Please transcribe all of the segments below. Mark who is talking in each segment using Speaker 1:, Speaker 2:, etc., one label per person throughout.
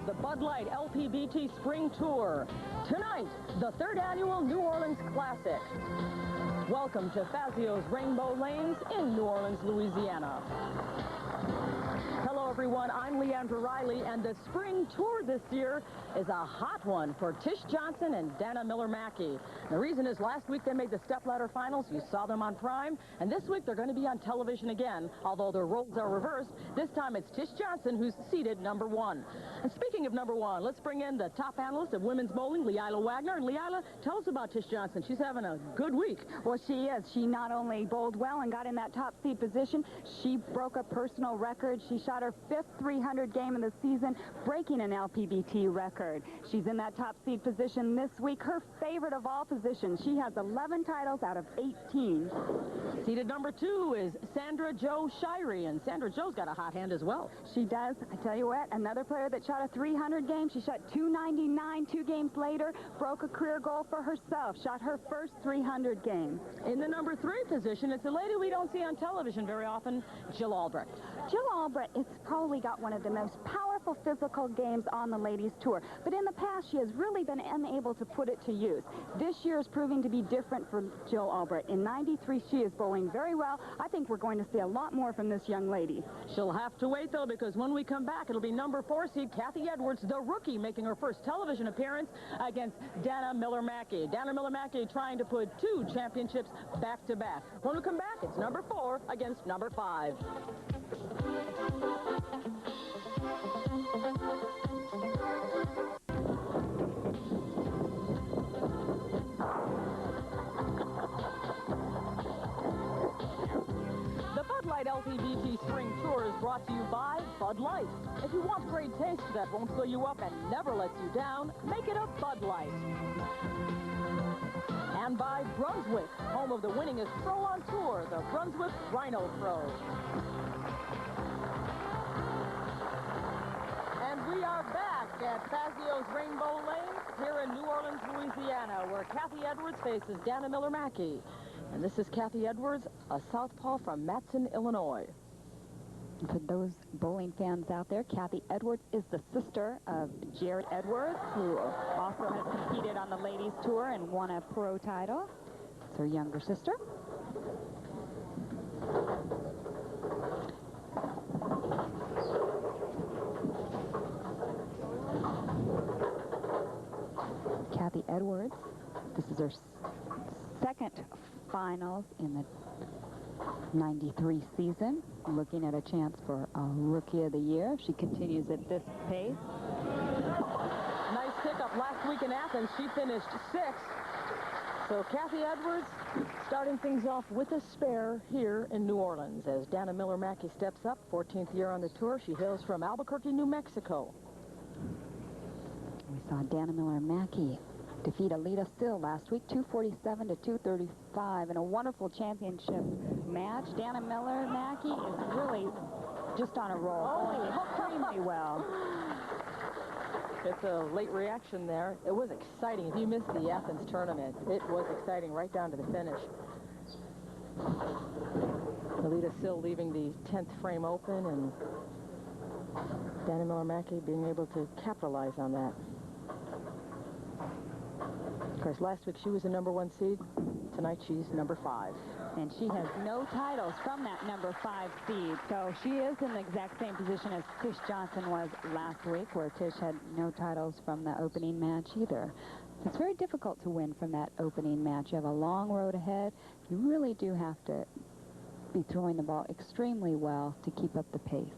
Speaker 1: of the Bud Light LPBT Spring Tour. Tonight, the 3rd annual New Orleans Classic. Welcome to Fazio's Rainbow Lanes in New Orleans, Louisiana. Hello, everyone. I'm Leandra Riley, and the spring tour this year is a hot one for Tish Johnson and Dana Miller-Mackie. The reason is last week they made the stepladder finals. You saw them on Prime, and this week they're going to be on television again, although their roles are reversed. This time it's Tish Johnson who's seated #1. And speaking of #1, let's bring in the top analyst of women's bowling, LEILA Wagner. And LEILA, tell us about Tish Johnson. She's having a good week.
Speaker 2: Well, she is. She not only bowled well and got in that top seed position, she broke a personal record. She shot her 5th 300 game of the season, breaking an LPBT record. She's in that top seed position this week, her favorite of all positions. She has 11 titles out of 18.
Speaker 1: Seated #2 is Sandra Jo Shirey, and Sandra Jo's got a hot hand as well.
Speaker 2: She does. I tell you what, another player that shot a 300 game. She shot 299 2 games later, broke a career goal for herself, shot her first 300 game.
Speaker 1: In the #3 position, it's a lady we don't see on television very often, Jill Albrecht.
Speaker 2: Jill Albrecht has probably got one of the most powerful physical games on the ladies tour, but in the past she has really been unable to put it to use. This year is proving to be different for Jill Albrecht. In '93 she is bowling very well. I think we're going to see a lot more from this young lady.
Speaker 1: She'll have to wait though, because when we come back it'll be #4 seed Kathy Edwards, the rookie, making her first television appearance against Dana Miller-Mackie. Dana Miller-Mackie trying to put 2 championships back to back. When we come back, it's #4 against #5. The Bud Light LPBT Spring Tour is brought to you by Bud Light. If you want great taste that won't fill you up and never lets you down, make it a Bud Light. And by Brunswick, home of the winningest pro on tour, the Brunswick Rhino Pro. And we are back at Fazio's Rainbow Lanes here in New Orleans, Louisiana, where Kathy Edwards faces Dana Miller-Mackie. And this is Kathy Edwards, a southpaw from Matson, Illinois.
Speaker 2: For those bowling fans out there, Kathy Edwards is the sister of Jared Edwards, who also has competed on the ladies tour and won a pro title. It's her younger sister. Kathy Edwards, this is her second finals in the '93 season, looking at a chance for a Rookie of the Year if she continues at this pace.
Speaker 1: Nice pickup last week in Athens. She finished 6th. So Kathy Edwards starting things off with a spare here in New Orleans as Dana Miller-Mackie steps up, 14th year on the tour. She hails from Albuquerque, New Mexico.
Speaker 2: We saw Dana Miller-Mackie defeat Aleta Sill last week, 247 to 235, in a wonderful championship match. Dana Miller-Mackie is really just on a roll, playing extremely well.
Speaker 1: It's a late reaction there. It was exciting. If you missed the Athens tournament, it was exciting right down to the finish. Aleta Sill leaving the 10th frame open, and Dana Miller-Mackie being able to capitalize on that. Of course, last week she was the #1 seed. Tonight she's #5.
Speaker 2: And she has no titles from that #5 seed. So she is in the exact same position as Tish Johnson was last week, where Tish had no titles from the opening match either. It's very difficult to win from that opening match. You have a long road ahead. You really do have to be throwing the ball extremely well to keep up the pace.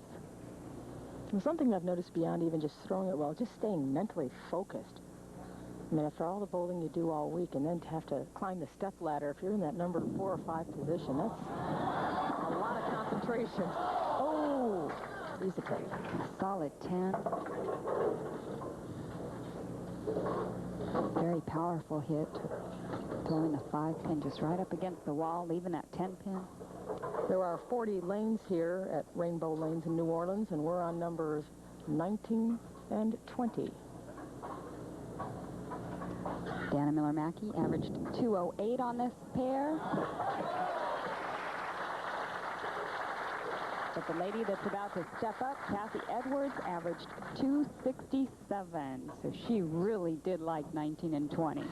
Speaker 1: And something I've noticed beyond even just throwing it well, just staying mentally focused. I mean, after all the bowling you do all week and then to have to climb the step ladder, if you're in that #4 or 5 position, that's a lot of concentration. Oh, easy kick.
Speaker 2: Solid 10. Very powerful hit. Throwing the 5-pin just right up against the wall, leaving that 10-pin.
Speaker 1: There are 40 lanes here at Rainbow Lanes in New Orleans, and we're on numbers 19 and 20.
Speaker 2: Dana Miller-Mackie averaged 208 on this pair. But the lady that's about to step up, Kathy Edwards, averaged 267. So she really did like 19 and 20.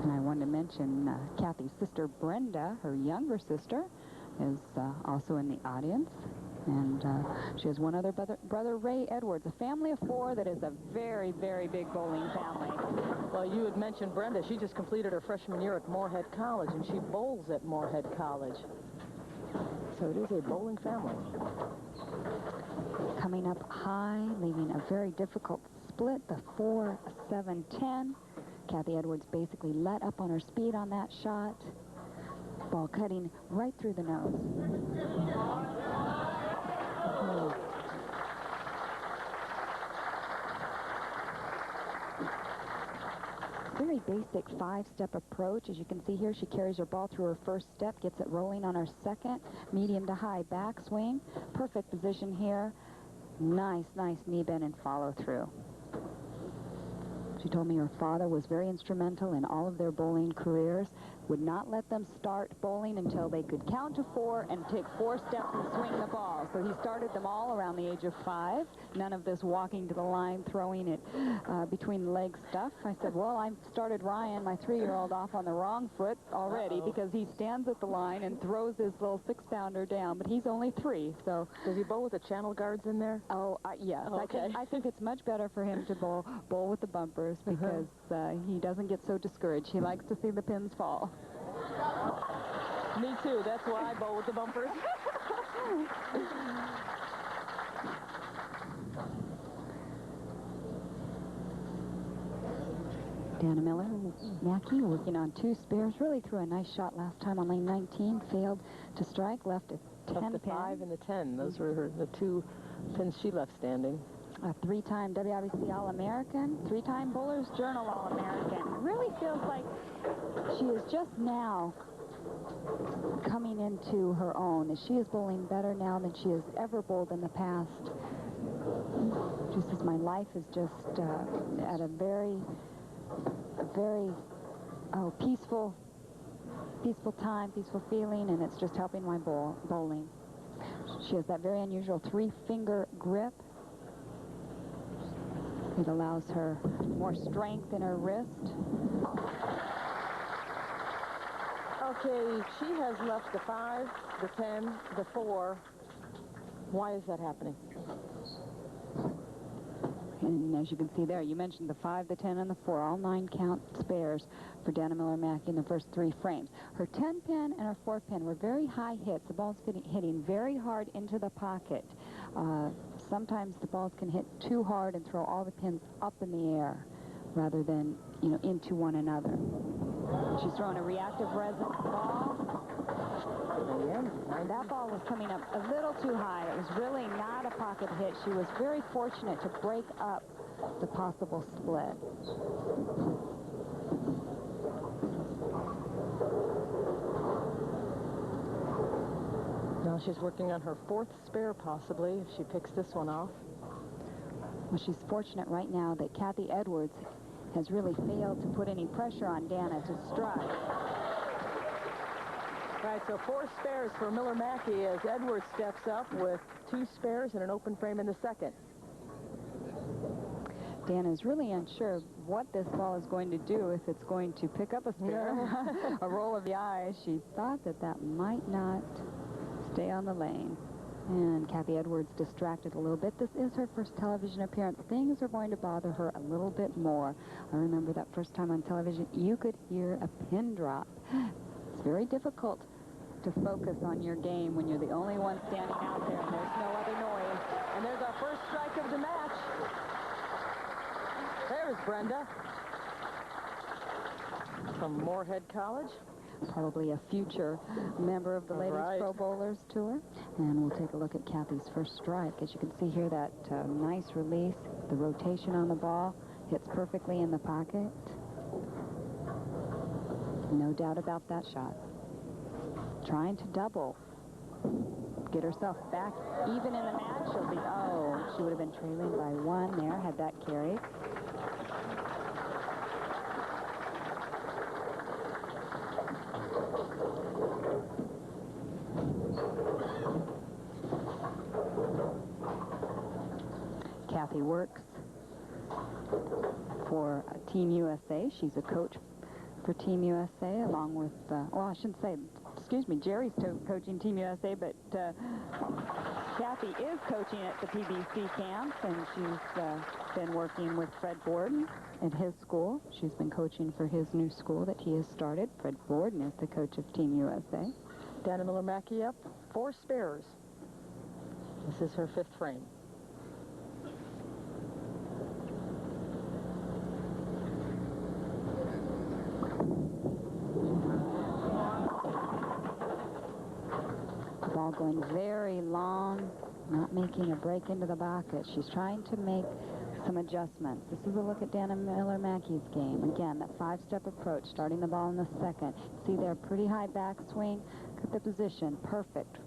Speaker 2: And I wanted to mention Kathy's sister Brenda, her younger sister, is also in the audience. And she has one other brother, Ray Edwards, a family of 4 that is a very, very big bowling family.
Speaker 1: Well, you had mentioned Brenda. She just completed her freshman year at Moorhead College, and she bowls at Moorhead College. So it is a bowling family.
Speaker 2: Coming up high, leaving a very difficult split, the 4-7-10. Kathy Edwards basically let up on her speed on that shot. Ball cutting right through the nose. Very basic 5-step approach. As you can see here, she carries her ball through her first step, gets it rolling on her second, medium to high backswing. Perfect position here. Nice knee bend and follow through. She told me her father was very instrumental in all of their bowling careers, would not let them start bowling until they could count to 4 and take 4 steps and swing the ball. So he started them all around the age of 5. None of this walking to the line, throwing it between the legs stuff. I said, well, I started Ryan, my 3-year-old, off on the wrong foot already because he stands at the line and throws his little 6-pounder down, but he's only 3, so.
Speaker 1: Does he bowl with the channel guards in there?
Speaker 2: Oh, yes.
Speaker 1: Okay.
Speaker 2: I think it's much better for him to bowl with the bumpers because he doesn't get so discouraged. He likes to see the pins fall.
Speaker 1: Me too. That's why I bowl with the bumpers.
Speaker 2: Dana Miller-Mackie working on 2 spares. Really threw a nice shot last time on lane 19. Failed to strike. Left a 10
Speaker 1: Up the 5 and the 10. Those were the 2 pins she left standing.
Speaker 2: A 3-time WIBC All-American, 3-time Bowler's Journal All-American. Really feels like she is just now coming into her own. She is bowling better now than she has ever bowled in the past. Just as my life is just at a very peaceful time, peaceful feeling, and it's just helping my bowling. She has that very unusual 3-finger grip. It allows her more strength in her wrist.
Speaker 1: Okay, she has left the 5, the 10, the 4. Why is that happening?
Speaker 2: And as you can see there, you mentioned the 5, the 10, and the 4, all 9-count spares for Dana Miller-Mackie in the first 3 frames. Her 10-pin and her 4-pin were very high hits. The ball's hitting very hard into the pocket. Sometimes the balls can hit too hard and throw all the pins up in the air rather than, into one another. She's throwing a reactive resonance ball. That ball was coming up a little too high. It was really not a pocket hit. She was very fortunate to break up the possible split.
Speaker 1: Now she's working on her 4th spare, possibly, if she picks this one off.
Speaker 2: Well, she's fortunate right now that Kathy Edwards has really failed to put any pressure on Dana to strike.
Speaker 1: Right, so 4 spares for Miller-Mackie as Edwards steps up with 2 spares and an open frame in the second.
Speaker 2: Dana's really unsure what this ball is going to do, if it's going to pick up a spare. Yeah. A roll of the eyes. She thought that might not stay on the lane. And Kathy Edwards distracted a little bit. This is her first television appearance. Things are going to bother her a little bit more. I remember that first time on television, you could hear a pin drop. It's very difficult to focus on your game when you're the only one standing out there and there's no other noise.
Speaker 1: And there's our first strike of the match. There's Brenda from Moorhead College.
Speaker 2: Probably a future member of the Ladies Pro Bowlers Tour. And we'll take a look at Kathy's first strike. As you can see here, that nice release, the rotation on the ball, hits perfectly in the pocket. No doubt about that shot. Trying to double. Get herself back even in the match. She would have been trailing by 1 there, had that carried. Kathy works for Team USA. She's a coach for Team USA, along with, well, I shouldn't say, excuse me, Jerry's coaching Team USA, but Kathy is coaching at the PBC camps, and she's been working with Fred Borden at his school. She's been coaching for his new school that he has started. Fred Borden is the coach of Team USA.
Speaker 1: Dana Miller-Mackie up, 4 spares. This is her 5th frame.
Speaker 2: Ball going very long, not making a break into the bucket. She's trying to make some adjustments. This is a look at Dana Miller-Mackie's game. Again, that 5-step approach, starting the ball in the second. See there, pretty high backswing. Got the position, perfect.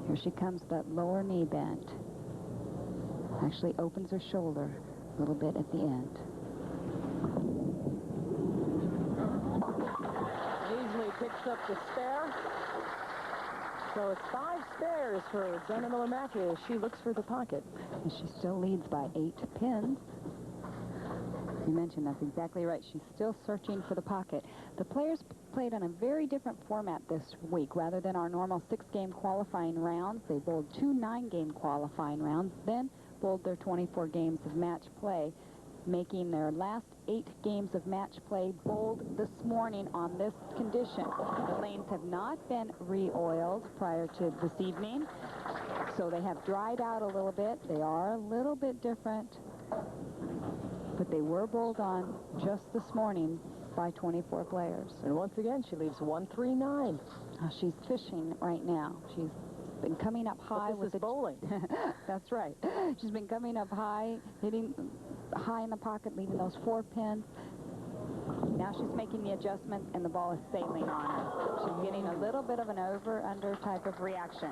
Speaker 2: Here she comes, that lower knee bend. Actually opens her shoulder a little bit at the end.
Speaker 1: Easily picks up the spare. So it's 5 spares for Dana Miller-Mackie as she looks for the pocket.
Speaker 2: And she still leads by 8 pins. You mentioned that's exactly right. She's still searching for the pocket. The players played on a very different format this week. Rather than our normal 6-game qualifying rounds, they bowled 2 9-game qualifying rounds, then bowled their 24 games of match play, making their last 8 games of match play bowled this morning on this condition. The lanes have not been re-oiled prior to this evening, so they have dried out a little bit. They are a little bit different, but they were bowled on just this morning by 24 players.
Speaker 1: And once again, she leaves 139.
Speaker 2: She's fishing right now. She's been coming up high with the
Speaker 1: bowling.
Speaker 2: That's right. She's been coming up high, hitting high in the pocket, leaving those 4 pins. Now she's making the adjustment, and the ball is sailing on her. She's getting a little bit of an over-under type of reaction.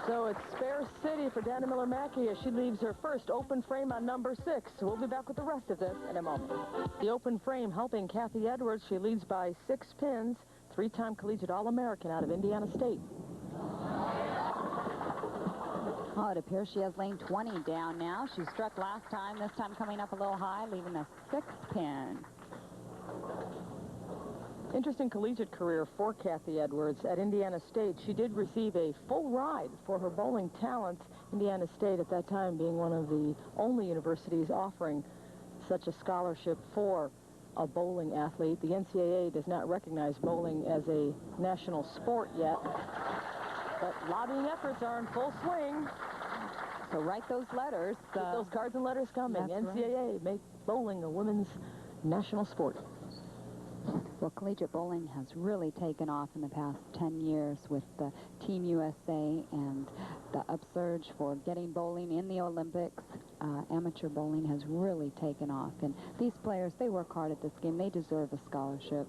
Speaker 1: So it's spare city for Dana Miller-Mackie as she leaves her first open frame on number 6. We'll be back with the rest of this in a moment. The open frame helping Kathy Edwards. She leads by 6 pins. 3-time collegiate All-American out of Indiana State.
Speaker 2: Oh, it appears she has lane 20 down now. She struck last time, this time coming up a little high, leaving a 6 pin.
Speaker 1: Interesting collegiate career for Kathy Edwards at Indiana State. She did receive a full ride for her bowling talents. Indiana State at that time being one of the only universities offering such a scholarship for a bowling athlete. The NCAA does not recognize bowling as a national sport yet, but lobbying efforts are in full swing.
Speaker 2: So write those letters.
Speaker 1: Keep those cards and letters coming.
Speaker 2: That's
Speaker 1: NCAA,
Speaker 2: right.
Speaker 1: Make bowling a women's national sport.
Speaker 2: Well, collegiate bowling has really taken off in the past 10 years with the Team USA and the upsurge for getting bowling in the Olympics. Amateur bowling has really taken off. And these players, they work hard at this game. They deserve a scholarship.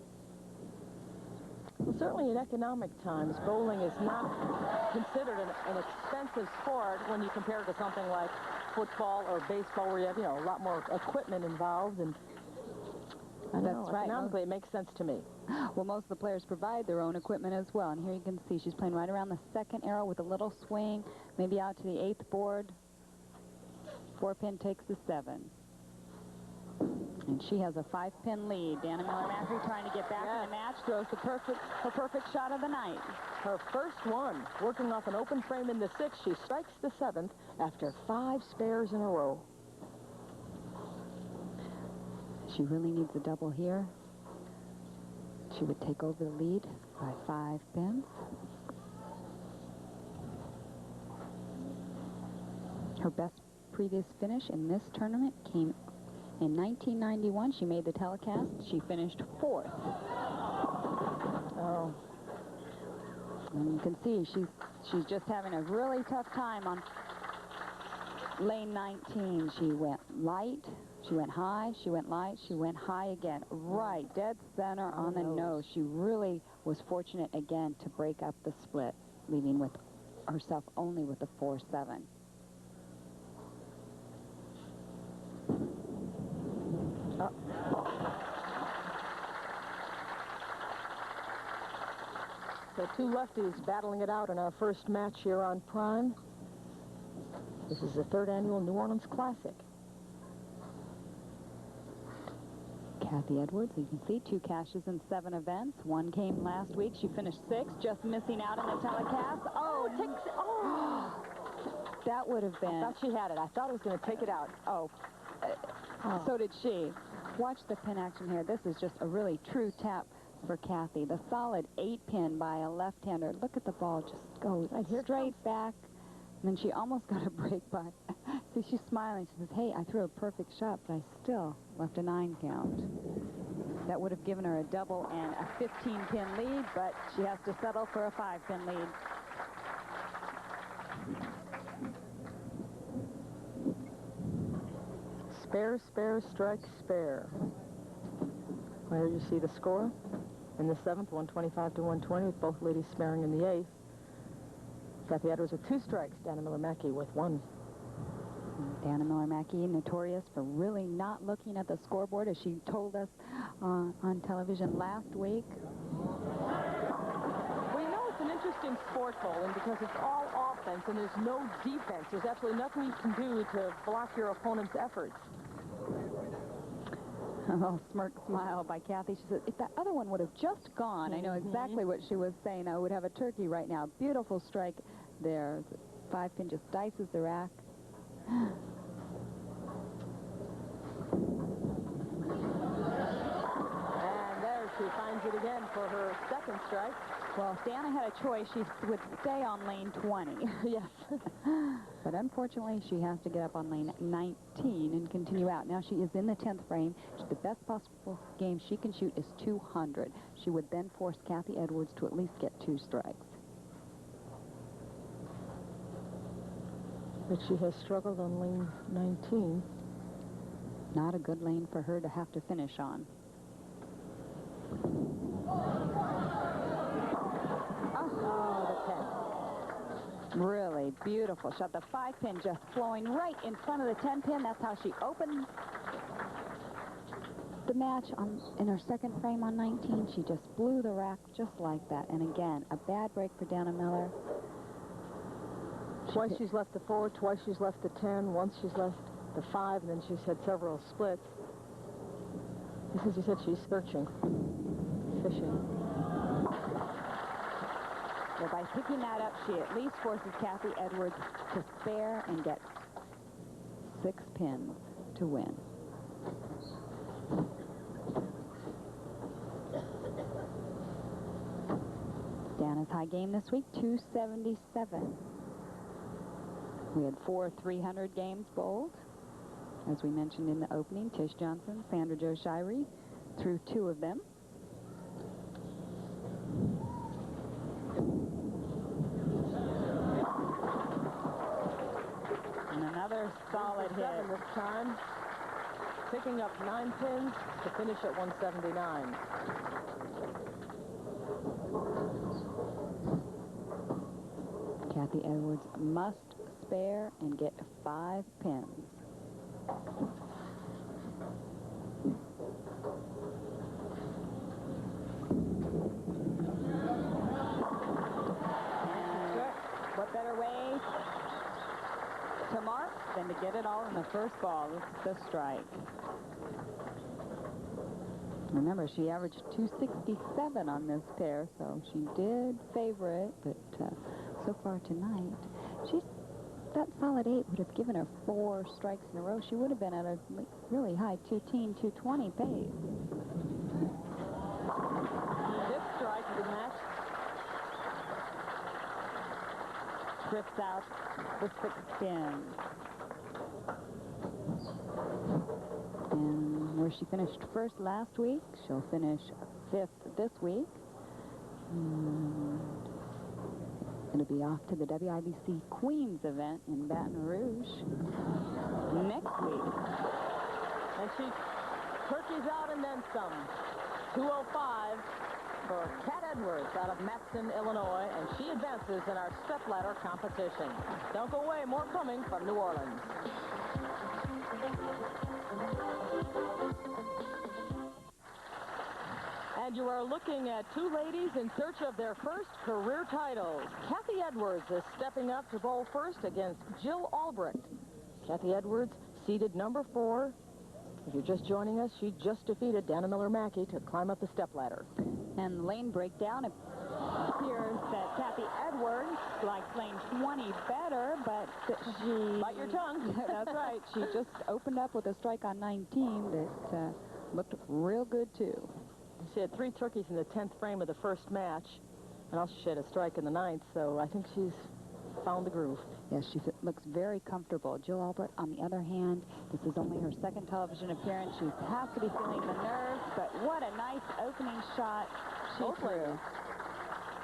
Speaker 1: Well, certainly in economic times, bowling is not considered an expensive sport when you compare it to something like football or baseball, where you have, a lot more equipment involved. And I don't know,
Speaker 2: right.
Speaker 1: Economically, it makes sense to me.
Speaker 2: Well, most of the players provide their own equipment as well. And here you can see she's playing right around the 2nd arrow with a little swing, maybe out to the 8th board. 4-pin takes the 7. And she has a 5-pin lead. Dana Miller-Mackie trying to get back in the match, throws her perfect shot of the night.
Speaker 1: Her first one, working off an open frame in the 6th. She strikes the 7th after 5 spares in a row.
Speaker 2: She really needs a double here. She would take over the lead by 5 pins. Her best previous finish in this tournament came in 1991. She made the telecast. She finished 4th.
Speaker 1: Oh.
Speaker 2: And you can see she's just having a really tough time on lane 19. She went light, she went high, she went light, she went high again. Right, dead center on the nose. She really was fortunate again to break up the split, leaving with herself only with a 4-7. So 2 lefties battling it out in our first match here on Prime.
Speaker 1: This is the 3rd annual New Orleans Classic.
Speaker 2: Kathy Edwards, you can see 2 cashes in 7 events. 1 came last week. She finished 6th, just missing out on the telecast. Oh, that would have been...
Speaker 1: I thought she had it. I thought it was going to take it out.
Speaker 2: So did she. Watch the pin action here. This is just a really true tap for Kathy. The solid 8-pin by a left-hander. Look at the ball. Just goes straight back. And then she almost got a break by. See, she's smiling. She says, hey, I threw a perfect shot, but I still left a 9 count. That would have given her a double and a 15-pin lead, but she has to settle for a 5-pin lead.
Speaker 1: Spare, spare, strike, spare. Here you see the score. In the 7th, 125 to 120, with both ladies sparing in the 8th. Kathy Edwards with 2 strikes. Dana Miller-Mackie with 1.
Speaker 2: Dana Miller-Mackie, notorious for really not looking at the scoreboard, as she told us on television last week.
Speaker 1: Well, you know, it's an interesting sport, bowling, because it's all offense and there's no defense. There's absolutely nothing you can do to block your opponent's efforts.
Speaker 2: A little smirk smile by Kathy. She said, if that other one would have just gone, I know exactly what she was saying. I would have a turkey right now. Beautiful strike there. 5-pin just dices the rack.
Speaker 1: And there she finds it again for her 2nd strike.
Speaker 2: Well, if Dana had a choice, she would stay on lane 20.
Speaker 1: Yes.
Speaker 2: But unfortunately, she has to get up on lane 19 and continue out. Now she is in the 10th frame. The best possible game she can shoot is 200. She would then force Kathy Edwards to at least get 2 strikes.
Speaker 1: But she has struggled on lane 19.
Speaker 2: Not a good lane for her to have to finish on. Really beautiful shot. The 5-pin just flowing right in front of the 10-pin. That's how she opened the match in her 2nd frame on 19. She just blew the rack just like that. And again, a bad break for Dana Miller.
Speaker 1: Twice she's left the 4, twice she's left the 10, once she's left the 5, and then she's had several splits. As you said, she's searching, fishing.
Speaker 2: Well, by picking that up, she at least forces Kathy Edwards to spare and get 6 pins to win. Dana's high game this week, 277. We had 4 300 games bowled. As we mentioned in the opening, Tish Johnson, Sandra Jo Shirey threw 2 of them. And another solid hit.
Speaker 1: This time, picking up 9 pins to finish at 179.
Speaker 2: Kathy Edwards must spare and get 5 pins. What better way to mark than to get it all in the first ball? This is the strike. Remember, she averaged 267 on this pair, so she did favor it, but so far tonight, that solid 8 would have given her 4 strikes in a row. She would have been at a really high 220 pace.
Speaker 1: 5th strike of the match.
Speaker 2: Trips out the 6th pin. And where she finished 1st last week, she'll finish 5th this week. And it'll be off to the WIBC Queens event in Baton Rouge next week.
Speaker 1: And she turkeys out and then some. 205 for Kat Edwards out of Matson, Illinois, and she advances in our stepladder competition. Don't go away, more coming from New Orleans. And you are looking at two ladies in search of their first career titles. Kathy Edwards is stepping up to bowl first against Jill Albrecht. Kathy Edwards, seeded number 4. If you're just joining us, she just defeated Dana Miller-Mackie to climb up the stepladder.
Speaker 2: And lane breakdown, it appears that Kathy Edwards likes lane 20 better, but she...
Speaker 1: Bite your tongue.
Speaker 2: That's right. She just opened up with a strike on 19 that looked real good, too.
Speaker 1: She had 3 turkeys in the 10th frame of the first match, and also she had a strike in the 9th, so I think she's found the groove.
Speaker 2: Yes, she looks very comfortable. Jill Albrecht, on the other hand, this is only her second television appearance. She has to be feeling the nerves, but what a nice opening shot she threw.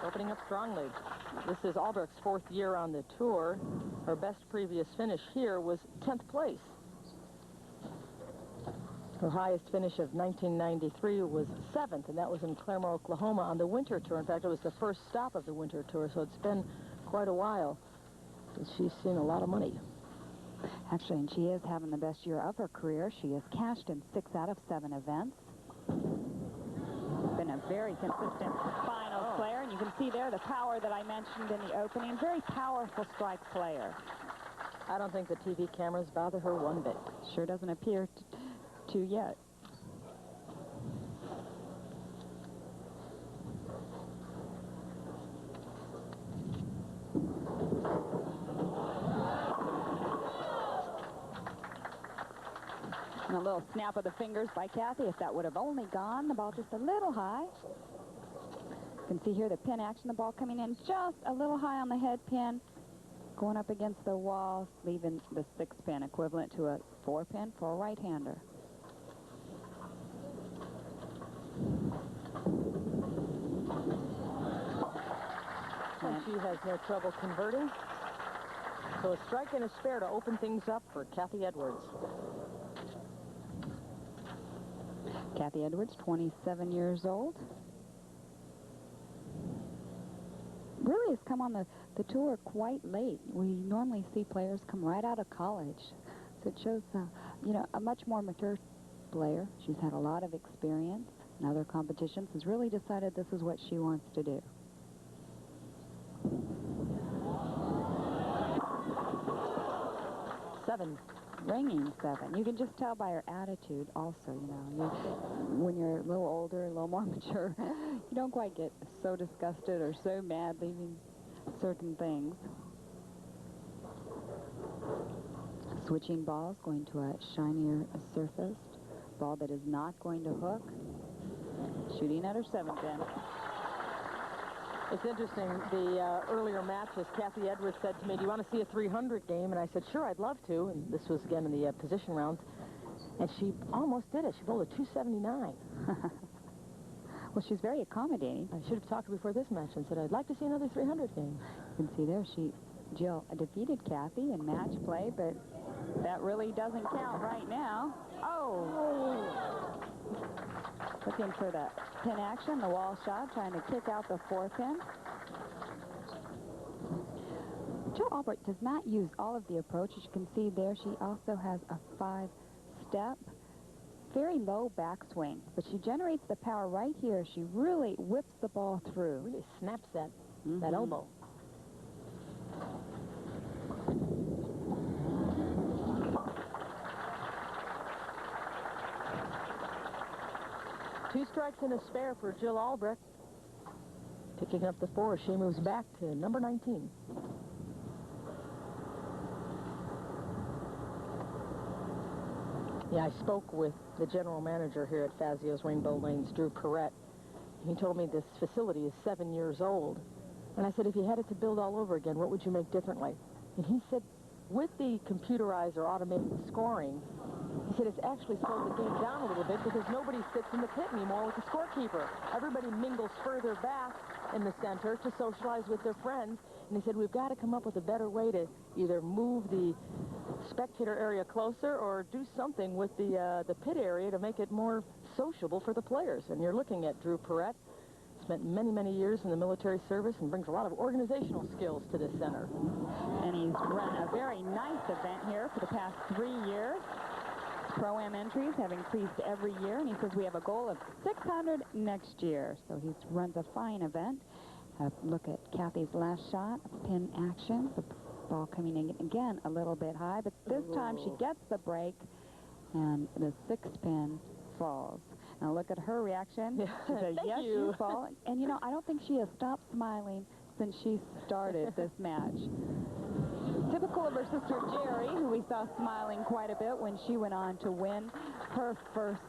Speaker 1: Opening up strongly. This is Albrecht's 4th year on the tour. Her best previous finish here was 10th place. Her highest finish of 1993 was 7th, and that was in Claremore, Oklahoma on the winter tour. In fact, it was the first stop of the winter tour, so it's been quite a while. She's seen a lot of money.
Speaker 2: Actually, and she is having the best year of her career. She has cashed in 6 out of 7 events. Been a very consistent finals player, and you can see there the power that I mentioned in the opening. Very powerful strike player.
Speaker 1: I don't think the TV cameras bother her one bit.
Speaker 2: Sure doesn't appear to yet. And a little snap of the fingers by Kathy. If that would have only gone, the ball just a little high. You can see here the pin action, the ball coming in just a little high on the head pin, going up against the wall, leaving the 6 pin, equivalent to a 4 pin for a right-hander.
Speaker 1: And she has no trouble converting. So a strike and a spare to open things up for Kathy Edwards.
Speaker 2: Kathy Edwards, 27 years old. Really has come on the tour quite late. We normally see players come right out of college. So it shows, you know, a much more mature player. She's had a lot of experience in other competitions. Has really decided this is what she wants to do. Ringing 7. You can just tell by her attitude also, you know. When you're a little older, a little more mature, you don't quite get so disgusted or so mad leaving certain things. Switching balls, going to a shinier surface. Ball that is not going to hook. Shooting at her 7th pin.
Speaker 1: It's interesting, the earlier matches, Kathy Edwards said to me, do you want to see a 300 game? And I said, sure, I'd love to. And this was, again, in the position rounds. And she almost did it. She bowled a 279.
Speaker 2: Well, she's very accommodating.
Speaker 1: I should have talked to her before this match and said, I'd like to see another 300 game.
Speaker 2: You can see there, Jill defeated Kathy in match play, but that really doesn't count right now. Oh! Looking for the pin action, the wall shot, trying to kick out the 4 pin. Jill Albrecht does not use all of the approach. As you can see there, she also has a 5-step, very low backswing, but she generates the power right here. She really whips the ball through.
Speaker 1: Really snaps that elbow. Two strikes and a spare for Jill Albrecht. Picking up the 4, she moves back to number 19. Yeah, I spoke with the general manager here at Fazio's Rainbow Lanes, Drew Perrette. He told me this facility is 7 years old. And I said, if you had it to build all over again, what would you make differently? And he said, with the computerized or automated scoring, he said it's actually slowed the game down a little bit because nobody sits in the pit anymore with the scorekeeper. Everybody mingles further back in the center to socialize with their friends. And he said, we've got to come up with a better way to either move the spectator area closer or do something with the pit area to make it more sociable for the players. And you're looking at Drew Perrette. Spent many, many years in the military service and brings a lot of organizational skills to this center.
Speaker 2: And he's run a very nice event here for the past 3 years. Pro-Am entries have increased every year, and he says we have a goal of 600 next year. So he runs a fine event. Look at Kathy's last shot, pin action. The ball coming in again a little bit high, but this time she gets the break, and the 6th pin falls. Now look at her reaction. She says, yes, you fall. And, you know, I don't think she has stopped smiling since she started this match. Typical of her sister Jerry, who we saw smiling quite a bit when she went on to win her first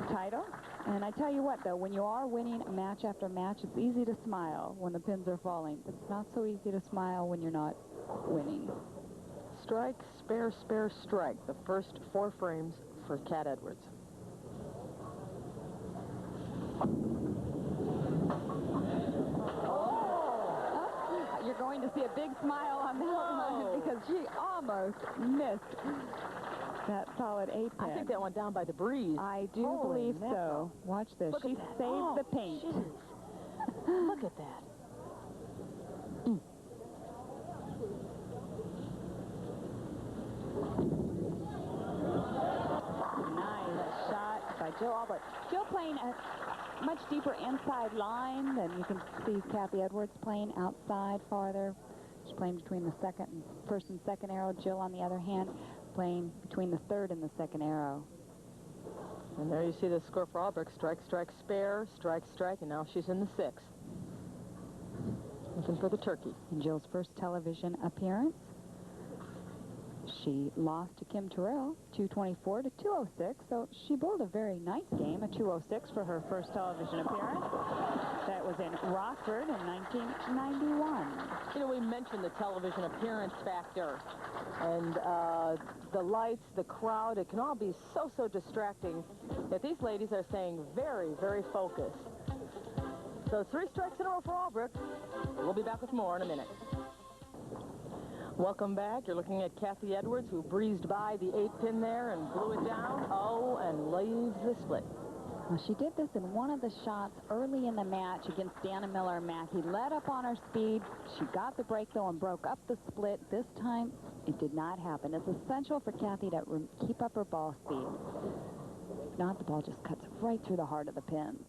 Speaker 2: title. And I tell you what, though, when you are winning match after match, it's easy to smile when the pins are falling. It's not so easy to smile when you're not winning.
Speaker 1: Strike, spare, spare, strike. The first 4 frames for Kat Edwards.
Speaker 2: You're going to see a big smile on that one because she almost missed that solid 8 pin.
Speaker 1: I think that went down by the breeze.
Speaker 2: I do believe so. Watch this. She saved the paint.
Speaker 1: Look at that.
Speaker 2: Nice shot by Jill Albert. Jill playing a much deeper inside line than you can see Kathy Edwards playing outside farther. She's playing between the first and second arrow. Jill, on the other hand, playing between the 3rd and the 2nd arrow.
Speaker 1: And there you see the score for Albrecht. Strike, strike, spare, strike, strike, and now she's in the 6th. Looking for the turkey.
Speaker 2: In Jill's first television appearance, she lost to Kim Terrell, 224 to 206, so she bowled a very nice game, a 206 for her first television appearance. That was in Rockford in 1991.
Speaker 1: You know, we mentioned the television appearance factor, and the lights, the crowd, it can all be so distracting that these ladies are staying very, very focused. So 3 strikes in a row for Albrecht. We'll be back with more in a minute. Welcome back. You're looking at Kathy Edwards, who breezed by the 8 pin there and blew it down. Oh, and leaves the split.
Speaker 2: Well, she did this in one of the shots early in the match against Dana Miller-Mackie. Let up on her speed. She got the break, though, and broke up the split. This time, it did not happen. It's essential for Kathy to keep up her ball speed. If not, the ball just cuts right through the heart of the pins.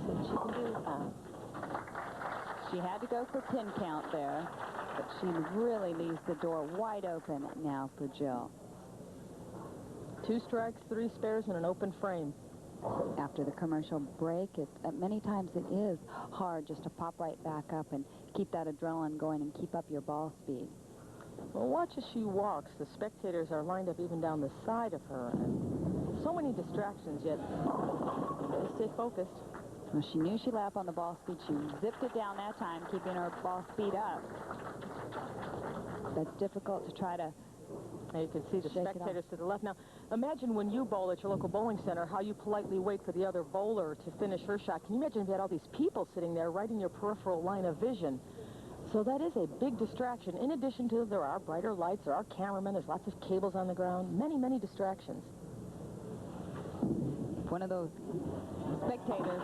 Speaker 1: See what she can do.
Speaker 2: She had to go for pin count there, but she really leaves the door wide open now for Jill.
Speaker 1: 2 strikes, 3 spares, and an open frame.
Speaker 2: After the commercial break, many times it is hard just to pop right back up and keep that adrenaline going and keep up your ball speed.
Speaker 1: Well, watch as she walks. The spectators are lined up even down the side of her, and so many distractions, yet they stay focused.
Speaker 2: Well, she knew she let up on the ball speed. She zipped it down that time, keeping her ball speed up. That's difficult to try to
Speaker 1: Now you can see the spectators to the left. Now, imagine when you bowl at your local bowling center, how you politely wait for the other bowler to finish her shot. Can you imagine if you had all these people sitting there right in your peripheral line of vision? So that is a big distraction. In addition to, there are brighter lights, there are cameramen, there's lots of cables on the ground, many distractions.
Speaker 2: One of those spectators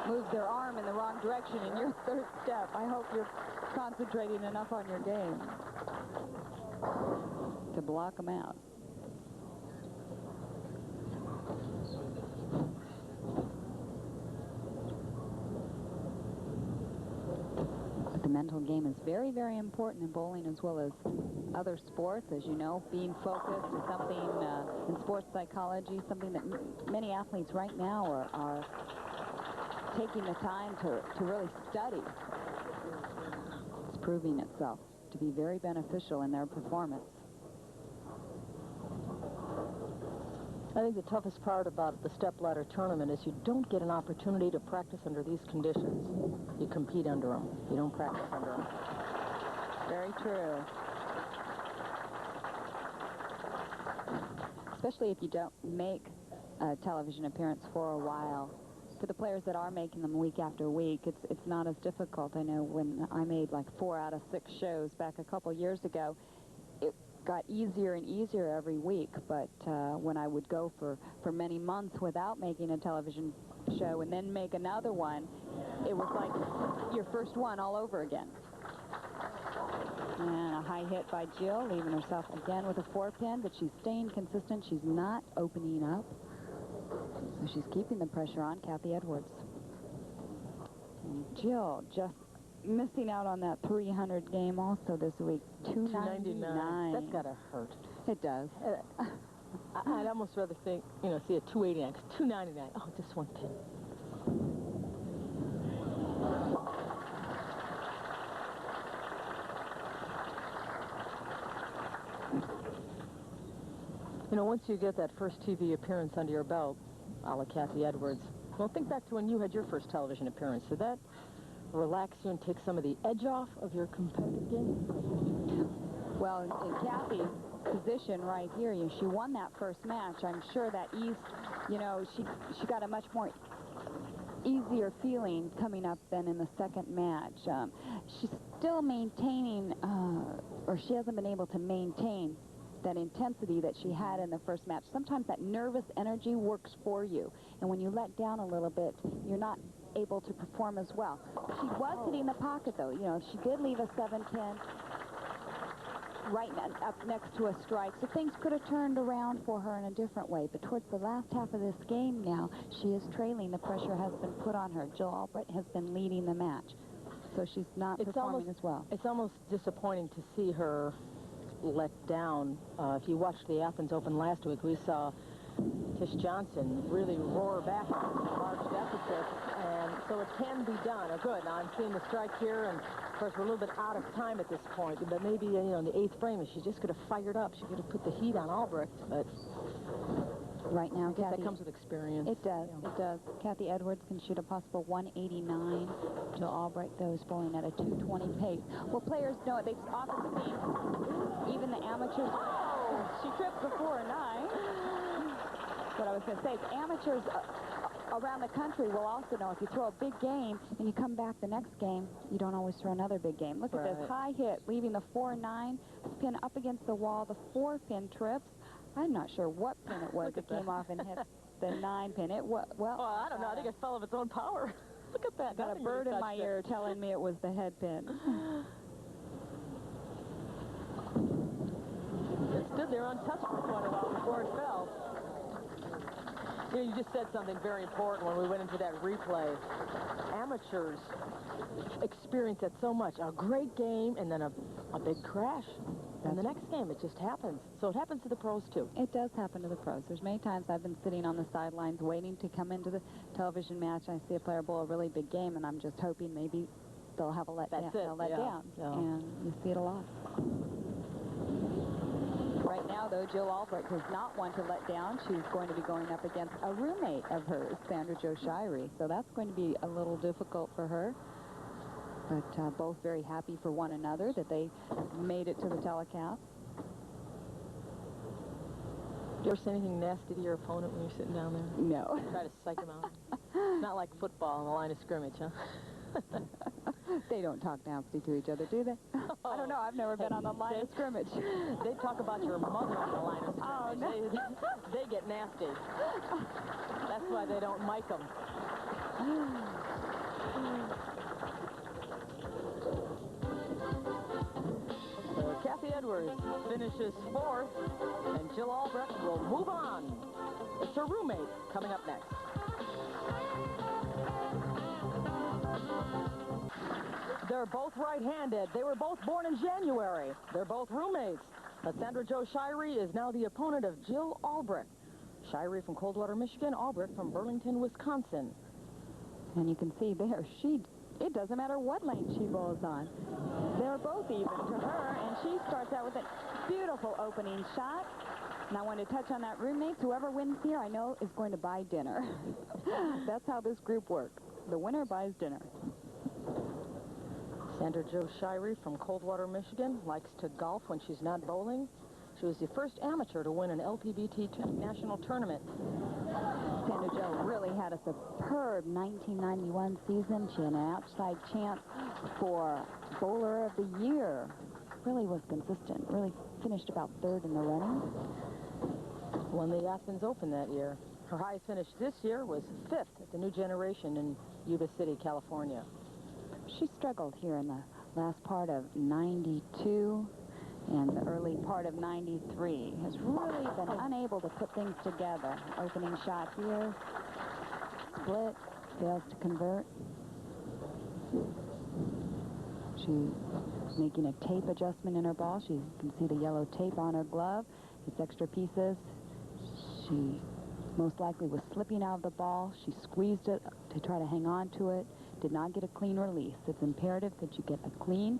Speaker 2: moves their arm in the wrong direction in your 3rd step. I hope you're concentrating enough on your game to block them out. But the mental game is very, very important in bowling as well as other sports. As you know, being focused is something in sports psychology, something that many athletes right now are taking the time to really study. It's proving itself to be very beneficial in their performance.
Speaker 1: I think the toughest part about the stepladder tournament is you don't get an opportunity to practice under these conditions. You compete under them. You don't practice under them.
Speaker 2: Very true. Especially if you don't make a television appearance for a while. For the players that are making them week after week, it's not as difficult. I know when I made like 4 out of 6 shows back a couple years ago, it got easier and easier every week. But when I would go for many months without making a television show and then make another one, it was like your first one all over again. And a high hit by Jill, leaving herself again with a 4-pin, but she's staying consistent. She's not opening up. So she's keeping the pressure on Kathy Edwards. And Jill just missing out on that 300 game also this week. 299.
Speaker 1: That's got to hurt.
Speaker 2: It does.
Speaker 1: I'd almost rather think, you know, see a 289, 'cause 299. Oh, just one pin. You know, once you get that first TV appearance under your belt, a la Kathy Edwards, well, think back to when you had your first television appearance. Did that relax you and take some of the edge off of your competitive game?
Speaker 2: Well, in Kathy's position right here, you know, she won that first match. I'm sure that ease, you know, she got a much more easier feeling coming up than in the second match. She's still maintaining, or she hasn't been able to maintain that intensity that she had in the first match. Sometimes that nervous energy works for you, and when you let down a little bit, you're not able to perform as well. She was hitting the pocket, though. You know, she did leave a 7-pin right up next to a strike, so things could have turned around for her in a different way. But towards the last half of this game now, she is trailing. The pressure has been put on her. Jill Albrecht has been leading the match, so she's not performing as well.
Speaker 1: It's almost disappointing to see her let down. If you watched the Athens Open last week, we saw Tish Johnson really roar back on large deficits, and so it can be done. Good. Now I'm seeing the strike here, and of course we're a little bit out of time at this point, but maybe, you know, in the 8th frame, if she just could have fired up, she could have put the heat on Albrecht, but
Speaker 2: right now, Kathy,
Speaker 1: that comes with experience.
Speaker 2: It does.
Speaker 1: Yeah.
Speaker 2: It does. Kathy Edwards can shoot a possible 189. Jill Albrecht, though, is bowling at a 220 pace. Well, players know it. They've often seen even the amateurs. She tripped before a 9. What I was going to say is amateurs around the country will also know if you throw a big game and you come back the next game, you don't always throw another big game. Look at this high hit, leaving the 4-9 pin up against the wall. The 4-pin trips. I'm not sure what pin it was that came off and hit the 9-pin. Well,
Speaker 1: I don't know. I think it fell of its own power. Look at that.
Speaker 2: Got a bird in my ear telling me it was the head pin.
Speaker 1: It stood there untouched for quite a while before it fell. You know, you just said something very important when we went into that replay. Amateurs experience that so much. A great game and then a big crash. And the next game, it just happens. So it happens to the pros, too.
Speaker 2: It does happen to the pros. There's many times I've been sitting on the sidelines waiting to come into the television match. I see a player bowl a really big game, and I'm just hoping maybe they'll have a letdown. They'll let down. Yeah. And you see it a lot. Right now, though, Jill Albrecht does not want to let down. She's going to be going up against a roommate of hers, Sandra Jo Shirey. So that's going to be a little difficult for her. But both very happy for one another that they made it to the telecast.
Speaker 1: Do you ever say anything nasty to your opponent when you're sitting down there?
Speaker 2: No.
Speaker 1: Try to psych him out? Not like football on the line of scrimmage, huh?
Speaker 2: They don't talk nasty to each other, do they? I don't know. I've never been on the line of scrimmage.
Speaker 1: They talk about your mother on the line of scrimmage. Oh, no. They get nasty. That's why they don't mic them. So Kathy Edwards finishes 4th, and Jill Albrecht will move on. It's her roommate coming up next. They're both right-handed. They were both born in January. They're both roommates. But Sandra Jo Shirey is now the opponent of Jill Albrecht. Shirey from Coldwater, Michigan, Albrecht from Burlington, Wisconsin.
Speaker 2: And you can see there, it doesn't matter what lane she bowls on. They're both even to her, and she starts out with a beautiful opening shot. And I want to touch on that roommates. Whoever wins here, I know, is going to buy dinner. That's how this group works. The winner buys dinner.
Speaker 1: Sandra Jo Shirey from Coldwater, Michigan, likes to golf when she's not bowling. She was the first amateur to win an LPBT national tournament.
Speaker 2: Sandra Jo really had a superb 1991 season. She had an outside chance for Bowler of the Year. Really was consistent. Really finished about 3rd in the running.
Speaker 1: Won the Athens Open that year. Her highest finish this year was 5th at the New Generation in Yuba City, California.
Speaker 2: She struggled here in the last part of 92 and the early part of 93. Has really been unable to put things together. Opening shot here. Split. Fails to convert. She's making a tape adjustment in her ball. She can see the yellow tape on her glove. It's extra pieces. She most likely was slipping out of the ball. She squeezed it to try to hang on to it. Did not get a clean release. It's imperative that you get a clean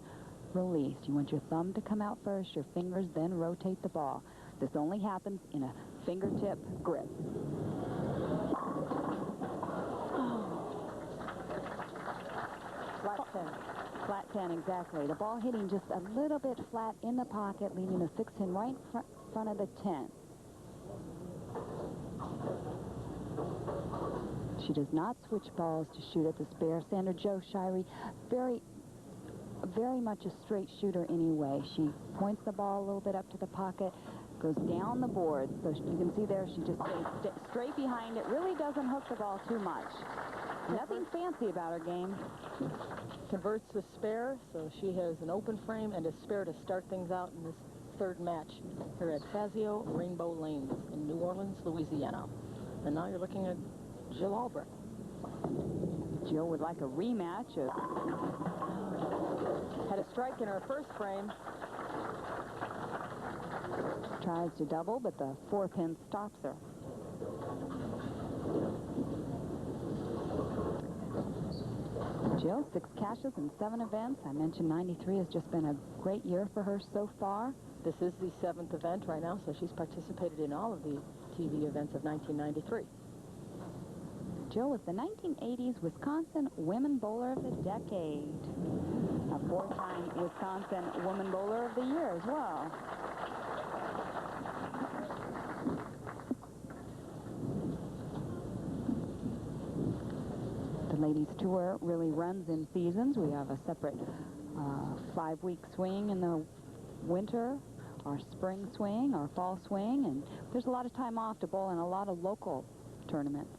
Speaker 2: release. You want your thumb to come out first, your fingers then rotate the ball. This only happens in a fingertip grip.
Speaker 1: Flat 10.
Speaker 2: Flat 10, exactly. The ball hitting just a little bit flat in the pocket, leaving the 6-pin right in front of the 10. She does not switch balls to shoot at the spare. Sandra Jo Shirey, very much a straight shooter anyway. She points the ball a little bit up to the pocket, goes down the board. So you can see there, she just stays straight behind it. Really doesn't hook the ball too much. Nothing fancy about her game.
Speaker 1: Converts the spare, so she has an open frame and a spare to start things out in this third match here at Fazio Rainbow Lanes in New Orleans, Louisiana. And now you're looking at Jill Albrecht.
Speaker 2: Jill would like a rematch.
Speaker 1: Had a strike in her first frame.
Speaker 2: Tries to double, but the 4-pin stops her. Jill, 6 cashes in 7 events. I mentioned 93 has just been a great year for her so far.
Speaker 1: This is the 7th event right now, so she's participated in all of the TV events of 1993.
Speaker 2: Jill was the 1980s Wisconsin Women Bowler of the Decade. A 4-time Wisconsin Woman Bowler of the Year as well. The ladies tour really runs in seasons. We have a separate 5-week swing in the winter, our spring swing, our fall swing, and there's a lot of time off to bowl in a lot of local tournaments.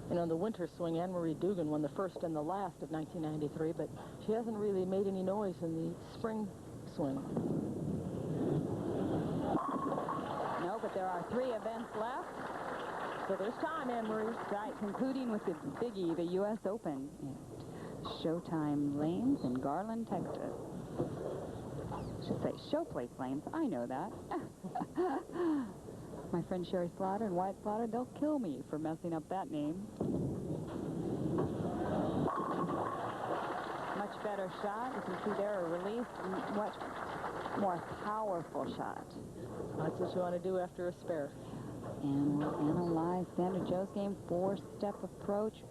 Speaker 1: You know, in the winter swing, Anne-Marie Dugan won the first and the last of 1993, but she hasn't really made any noise in the spring swing.
Speaker 2: No, but there are 3 events left.
Speaker 1: So there's time, Anne-Marie.
Speaker 2: Right, concluding with the biggie, the U.S. Open at Showtime Lanes in Garland, Texas. I should say Showplace Lanes. I know that. My friend Sherry Slaughter and Wyatt Slaughter, they'll kill me for messing up that name. Much better shot. You can see there a release, much more powerful shot.
Speaker 1: That's what you want to do after a spare.
Speaker 2: And we'll analyze Sandra Jo's game, 4-step approach.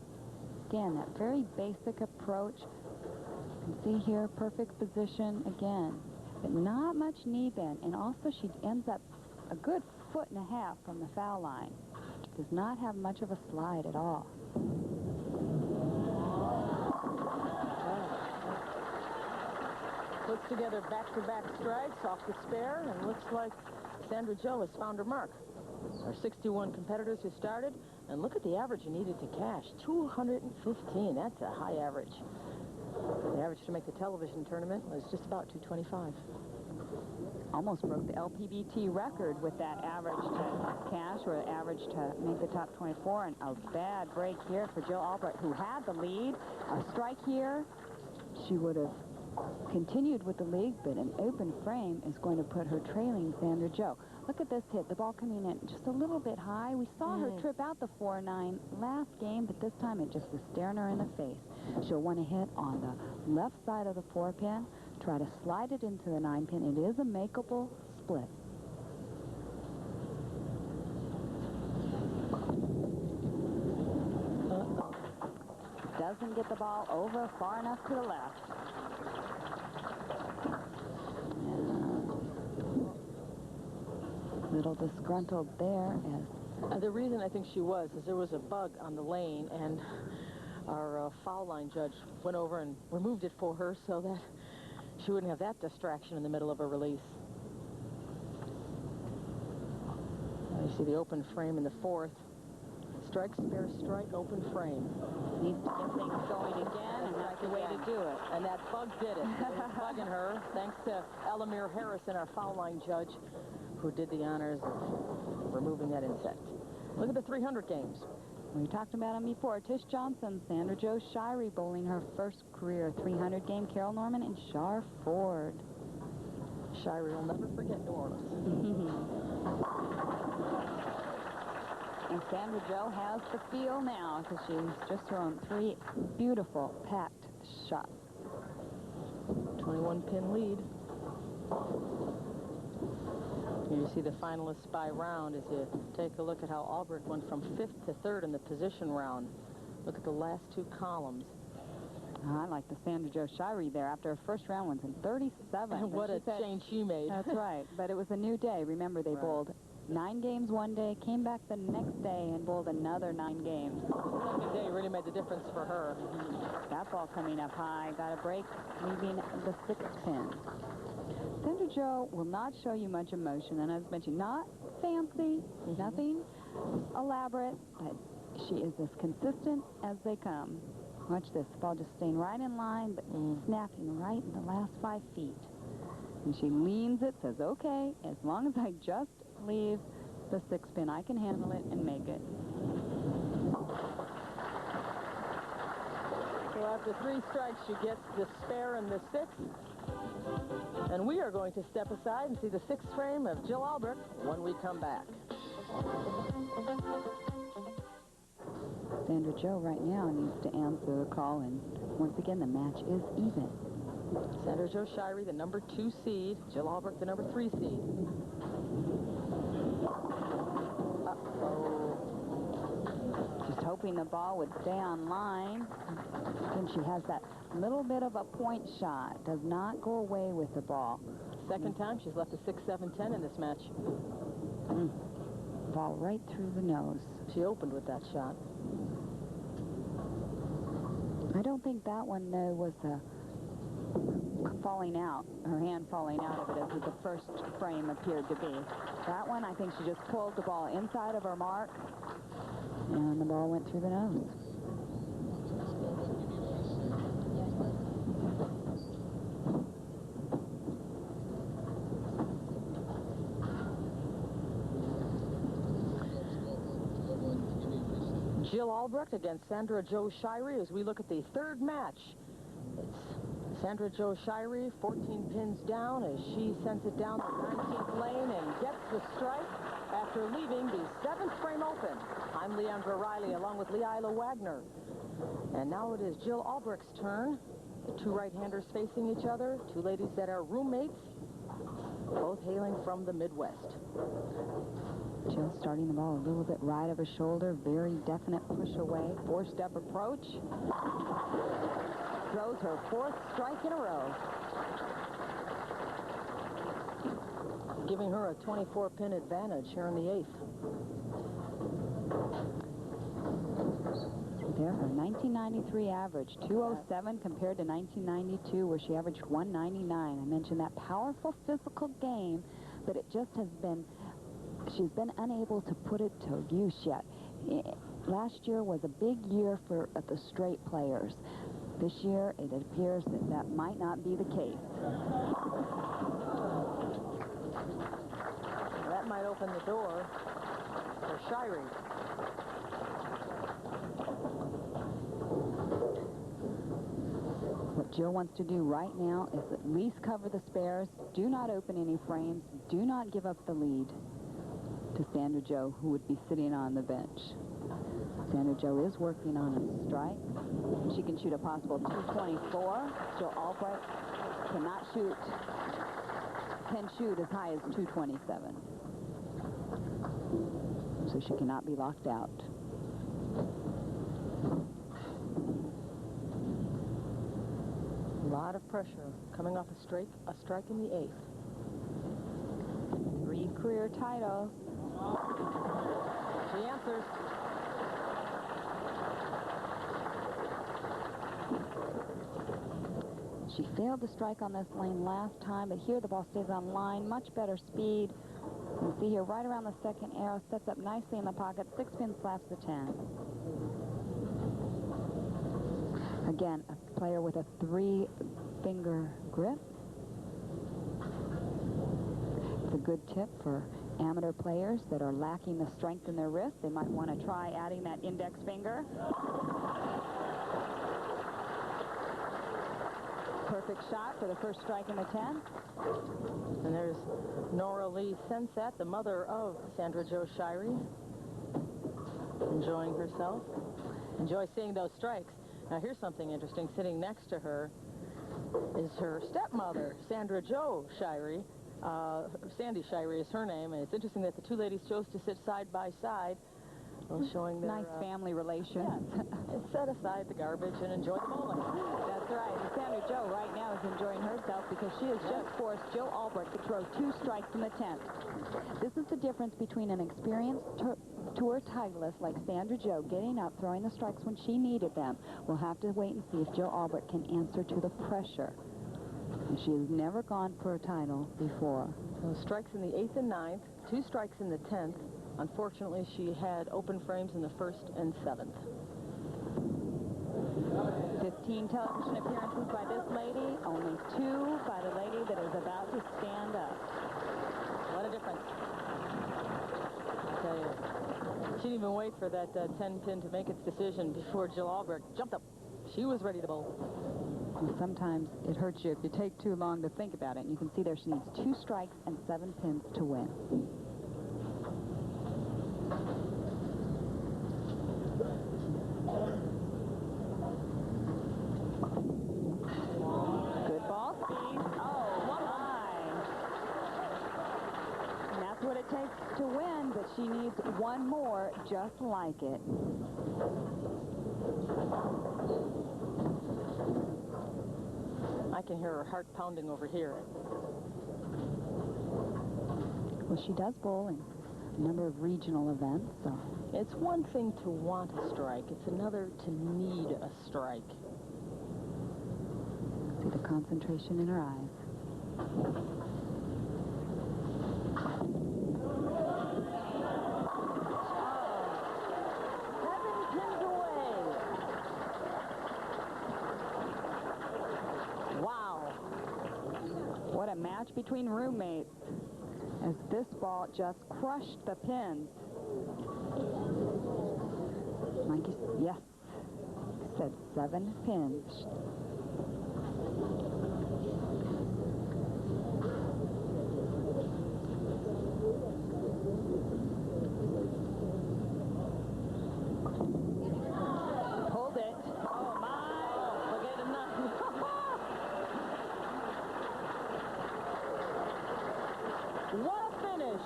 Speaker 2: Again, that very basic approach. You can see here, perfect position again, but not much knee bend. And also she ends up a good 1.5 feet from the foul line. Does not have much of a slide at all.
Speaker 1: Puts together back-to-back strikes off the spare, and looks like Sandra Jo has found her mark. Our 61 competitors who started, and look at the average you needed to cash, 215. That's a high average. The average to make the television tournament was just about 225.
Speaker 2: Almost broke the LPBT record with that average to cash, or average to make the top 24, and a bad break here for Jill Albrecht, who had the lead. A strike here, she would have continued with the lead, but an open frame is going to put her trailing Sandra Jo. Look at this hit. The ball coming in just a little bit high. We saw her trip out the 4-9 last game, but this time it just was staring her in the face. She'll want to hit on the left side of the 4-pin, try to slide it into the 9-pin. It is a makeable split. Doesn't get the ball over far enough to the left. Little disgruntled there. As
Speaker 1: the reason I think she was is there was a bug on the lane, and our foul line judge went over and removed it for her so that she wouldn't have that distraction in the middle of a release. You see the open frame in the 4th. Strike, spare, strike, open frame.
Speaker 2: Needs to get things going again, and that's the way to do it.
Speaker 1: And that bug did it. It was bugging her, thanks to Elamir Harrison, our foul line judge, who did the honors of removing that insect. Look at the 300 games.
Speaker 2: We talked about them before. Tish Johnson, Sandra Jo Shirey bowling her first career 300 game. Carol Norman and Shar Ford.
Speaker 1: Shirey will never forget New Orleans.
Speaker 2: And Sandra Jo has the feel now because she's just thrown 3 beautiful packed shots.
Speaker 1: 21-pin lead. Here you see the finalists by round as you take a look at how Albrecht went from 5th to 3rd in the position round. Look at the last 2 columns.
Speaker 2: I like the Sandra Jo Shirey there after her first round wins in 37.
Speaker 1: What a change she made.
Speaker 2: That's right. But it was a new day. Remember, they bowled 9 games one day, came back the next day, and bowled another 9 games.
Speaker 1: The second day really made the difference for her.
Speaker 2: That ball coming up high. Got a break, leaving the 6th pin. Sandra Jo will not show you much emotion, and as mentioned, not fancy, nothing elaborate, but she is as consistent as they come. Watch this. The ball just staying right in line, but snapping right in the last 5 feet. And she leans it, says, okay, as long as I just leave the 6th pin, I can handle it and make it.
Speaker 1: So after 3 strikes, she gets the spare and the 6th. And we are going to step aside and see the 6th frame of Jill Albrecht when we come back.
Speaker 2: Sandra Jo right now needs to answer the call, and once again, the match is even.
Speaker 1: Sandra Jo Shirey, the number 2 seed. Jill Albrecht, the number 3 seed.
Speaker 2: Just hoping the ball would stay on line. And she has that little bit of a point shot. Does not go away with the ball.
Speaker 1: Second time she's left a 6, 7, 10 in this match.
Speaker 2: Ball right through the nose.
Speaker 1: She opened with that shot.
Speaker 2: I don't think that one, though, was the falling out, her hand falling out of it as the first frame appeared to be. That one, I think she just pulled the ball inside of her mark, and the ball went through the nose.
Speaker 1: Jill Albrecht against Sandra Jo Shirey as we look at the 3rd match. It's Sandra Jo Shirey, 14 pins down as she sends it down the 19th lane and gets the strike after leaving the 7th frame open. I'm Leandra Reilly along with LEILA Wagner. And now it is Jill Albrecht's turn. The 2 right-handers facing each other, 2 ladies that are roommates, both hailing from the Midwest.
Speaker 2: Jill starting the ball a little bit right of her shoulder. Very definite push away. 4-step approach. Throws her 4th strike in a row. Giving her a 24-pin advantage here in the 8th. There, her 1993 average, 207 compared to 1992, where she averaged 199. I mentioned that powerful physical game, but it just has been... She's been unable to put it to use yet. Last year was a big year for the straight players. This year, it appears that that might not be the case.
Speaker 1: That might open the door for Shirey.
Speaker 2: What Jill wants to do right now is at least cover the spares. Do not open any frames. Do not give up the lead to Sandra Jo, who would be sitting on the bench. Sandra Jo is working on a strike. She can shoot a possible 224. Jill Albrecht can shoot as high as 227. So she cannot be locked out.
Speaker 1: A lot of pressure coming off a strike in the 8th.
Speaker 2: 3 career titles.
Speaker 1: She answers.
Speaker 2: She failed to strike on this lane last time, but here the ball stays on line. Much better speed. You see here, right around the second arrow, sets up nicely in the pocket. 6-pin slaps the 10. Again, a player with a 3-finger grip. It's a good tip for amateur players that are lacking the strength in their wrist. They might want to try adding that index finger. Perfect shot for the first strike in the 10.
Speaker 1: And there's Nora Lee Sensat, the mother of Sandra Jo Shirey, enjoying herself. Enjoy seeing those strikes. Now here's something interesting. Sitting next to her is her stepmother, Sandra Jo Shirey. Sandy Shirey is her name, and it's interesting that the two ladies chose to sit side by side, showing their
Speaker 2: nice family relations.
Speaker 1: Yeah, set aside the garbage and enjoy the bowling.
Speaker 2: That's right. And Sandra Jo right now is enjoying herself because she has just forced Jill Albrecht to throw 2 strikes in the 10th. This is the difference between an experienced tour titleist like Sandra Jo getting up, throwing the strikes when she needed them. We'll have to wait and see if Jill Albrecht can answer to the pressure. She has never gone for a title before.
Speaker 1: So strikes in the 8th and 9th, 2 strikes in the 10th. Unfortunately, she had open frames in the 1st and 7th.
Speaker 2: 15 television appearances by this lady, only 2 by the lady that is about to stand up.
Speaker 1: What a difference. I tell you, she didn't even wait for that 10-pin to make its decision before Jill Albrecht jumped up. She was ready to bowl.
Speaker 2: Sometimes it hurts you if you take too long to think about it. And you can see there she needs 2 strikes and 7 pins to win. Good ball speed. Oh, my. And that's what it takes to win, but she needs 1 more just like it.
Speaker 1: I can hear her heart pounding over here.
Speaker 2: Well, she does bowl in a number of regional events, so.
Speaker 1: It's one thing to want a strike. It's another to need a strike.
Speaker 2: See the concentration in her eyes. What a match between roommates as this ball just crushed the pins. Mikey, yes, said 7 pins. Hold it. Oh, my.
Speaker 1: Forget it not. What a finish.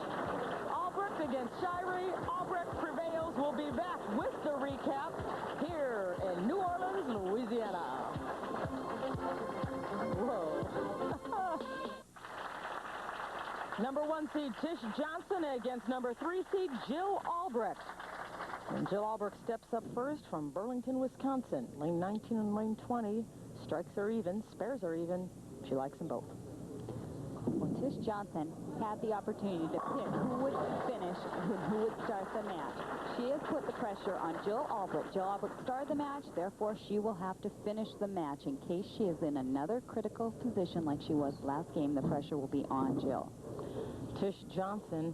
Speaker 1: Albrecht against Shirey. Albrecht prevails. We'll be back with the recap here in New Orleans, Louisiana. Whoa. Number 1 seed Tish Johnson against number 3 seed Jill Albrecht. And Jill Albrecht steps up first from Burlington, Wisconsin. Lane 19 and lane 20. Strikes are even, spares are even. She likes them both.
Speaker 2: Well, Tish Johnson had the opportunity to pick who would finish and who would start the match. She has put the pressure on Jill Albrecht. Jill Albrecht started the match, therefore she will have to finish the match. In case she is in another critical position like she was last game, the pressure will be on Jill.
Speaker 1: Tish Johnson,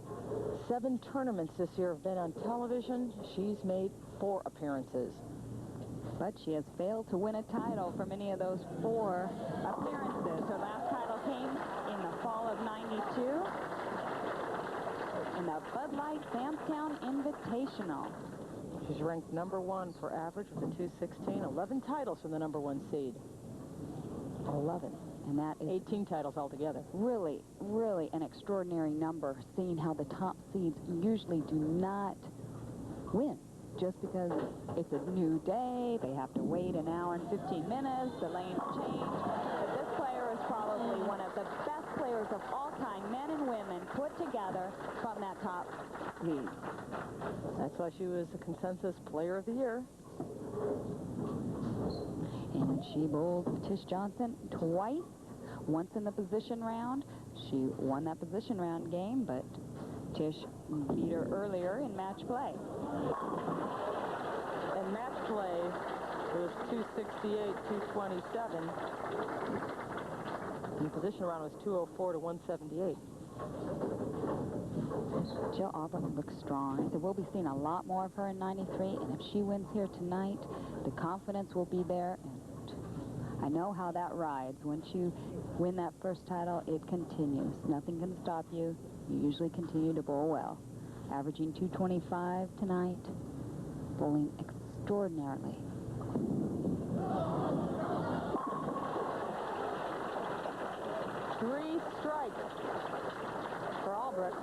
Speaker 1: 7 tournaments this year have been on television. She's made 4 appearances.
Speaker 2: But she has failed to win a title from any of those 4 appearances. Her last title came in the fall of '92 in the Bud Light Samstown Invitational.
Speaker 1: She's ranked number 1 for average with a 216. 11 titles from the number 1 seed. 11.
Speaker 2: And that is
Speaker 1: 18 titles altogether.
Speaker 2: Really, really an extraordinary number, seeing how the top seeds usually do not win. Just because it's a new day, they have to wait an hour and 15 minutes, the lanes change. But this player is probably one of the best players of all time, men and women, put together from that top seed.
Speaker 1: That's why she was the consensus player of the year.
Speaker 2: And she bowled Tish Johnson twice, once in the position round. She won that position round game, but Tish beat her earlier in match play.
Speaker 1: In match play, it was 268, 227. The position round was 204 to 178.
Speaker 2: Jill Auburn looks strong. I said we'll be seeing a lot more of her in 93, and if she wins here tonight, the confidence will be there. And I know how that rides. Once you win that first title, it continues. Nothing can stop you. You usually continue to bowl well. Averaging 225 tonight, bowling extraordinarily.
Speaker 1: Three strikes for Albrecht.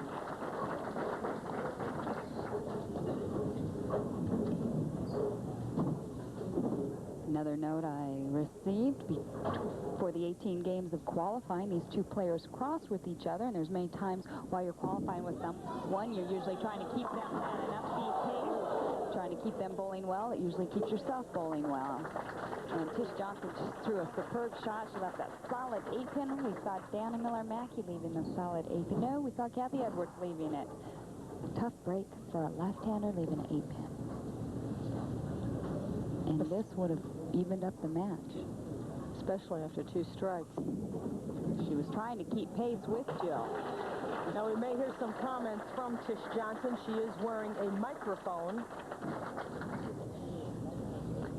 Speaker 2: Another note I received for the 18 games of qualifying, these two players cross with each other, and there's many times while you're qualifying with them. One, you're usually trying to keep them at an upbeat pace, trying to keep them bowling well. It usually keeps yourself bowling well. And Tish Johnson just threw a superb shot. She left that solid 8-pin. We saw Dana Miller-Mackie leaving the solid 8-pin. No, we saw Kathy Edwards leaving it. Tough break for a left-hander leaving an 8-pin. And this would have evened up the match.
Speaker 1: Especially after two strikes.
Speaker 2: She was trying to keep pace with Jill.
Speaker 1: Now we may hear some comments from Tish Johnson. She is wearing a microphone.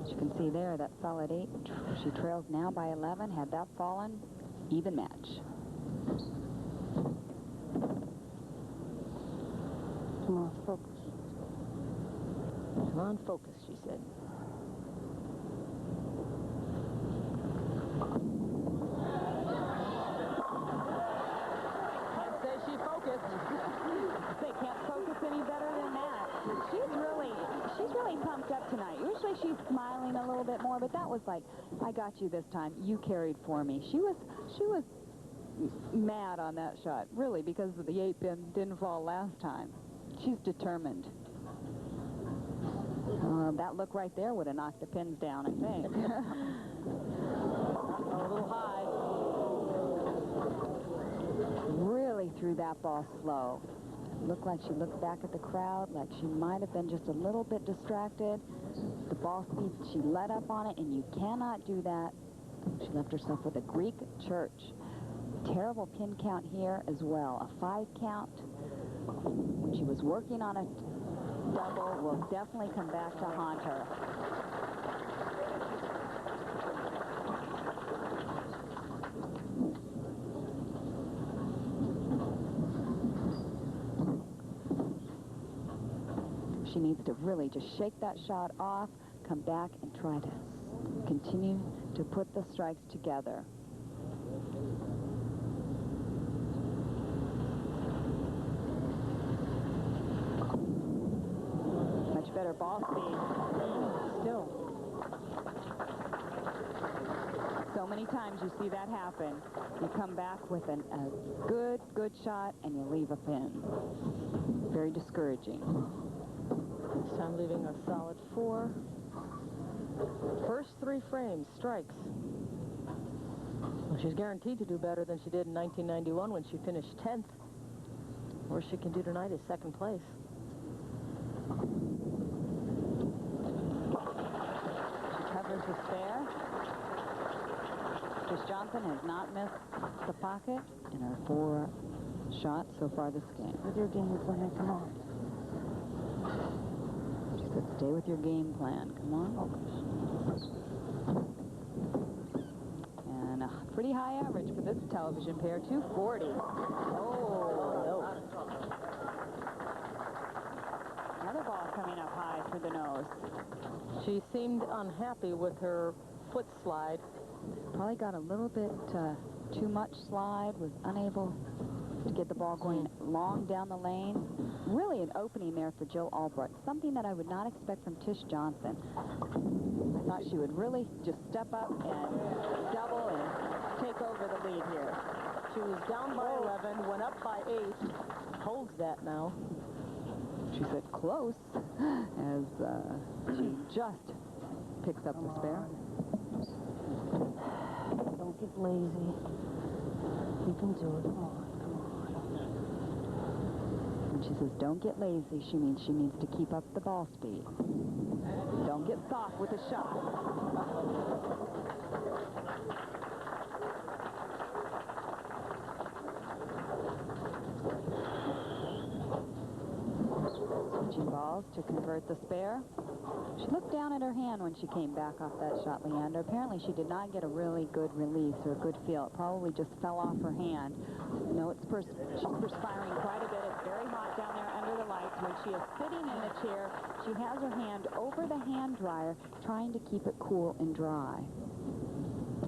Speaker 2: As you can see there, that solid 8. She trails now by 11. Had that fallen, even match.
Speaker 1: Come on, focus. Come on, focus, she said. Can't say she focused.
Speaker 2: They can't focus any better than that. She's really pumped up tonight. Usually she's smiling a little bit more, but that was like, I got you this time. You carried for me. She was mad on that shot, really, because the 8-pin didn't fall last time. She's determined. That look right there would have knocked the pins down, I think.
Speaker 1: A little high.
Speaker 2: Really threw that ball slow. Looked like she looked back at the crowd, like she might have been just a little bit distracted. The ball speed, she let up on it, and you cannot do that. She left herself with a Greek church. Terrible pin count here as well. A 5 count. When she was working on a double, will definitely come back to haunt her. She needs to really just shake that shot off, come back and try to continue to put the strikes together. Much better ball speed. Still. So many times you see that happen. You come back with a good shot and you leave a pin. Very discouraging.
Speaker 1: This time leaving a solid 4. First 3 frames, strikes. Well, she's guaranteed to do better than she did in 1991 when she finished 10th. Or she can do tonight is 2nd place.
Speaker 2: She covers the spare. Tish Johnson has not missed the pocket in her 4 shots so far this game.
Speaker 1: With your game plan, come on.
Speaker 2: She said, stay with your game plan. Come on. And a pretty high average for this television pair, 240. Oh, no. Another ball coming up high for the nose.
Speaker 1: She seemed unhappy with her foot slide.
Speaker 2: Probably got a little bit too much slide, was unable to get the ball going long down the lane. Really an opening there for Jill Albrecht, something that I would not expect from Tish Johnson. I thought she would really just step up and double and take over the lead here.
Speaker 1: She was down by 11, went up by 8, holds that now.
Speaker 2: She said close as she just picks up the spare.
Speaker 1: Don't get lazy. You can do it. Come on, come on.
Speaker 2: When she says don't get lazy, she means she needs to keep up the ball speed. Don't get soft with a shot. Switching balls to convert the spare. She looked down at her hand when she came back off that shot, Leandra. Apparently she did not get a really good release or a good feel. It probably just fell off her hand. No, she's perspiring quite a bit. It's very hot down there under the lights. When she is sitting in the chair, she has her hand over the hand dryer, trying to keep it cool and dry.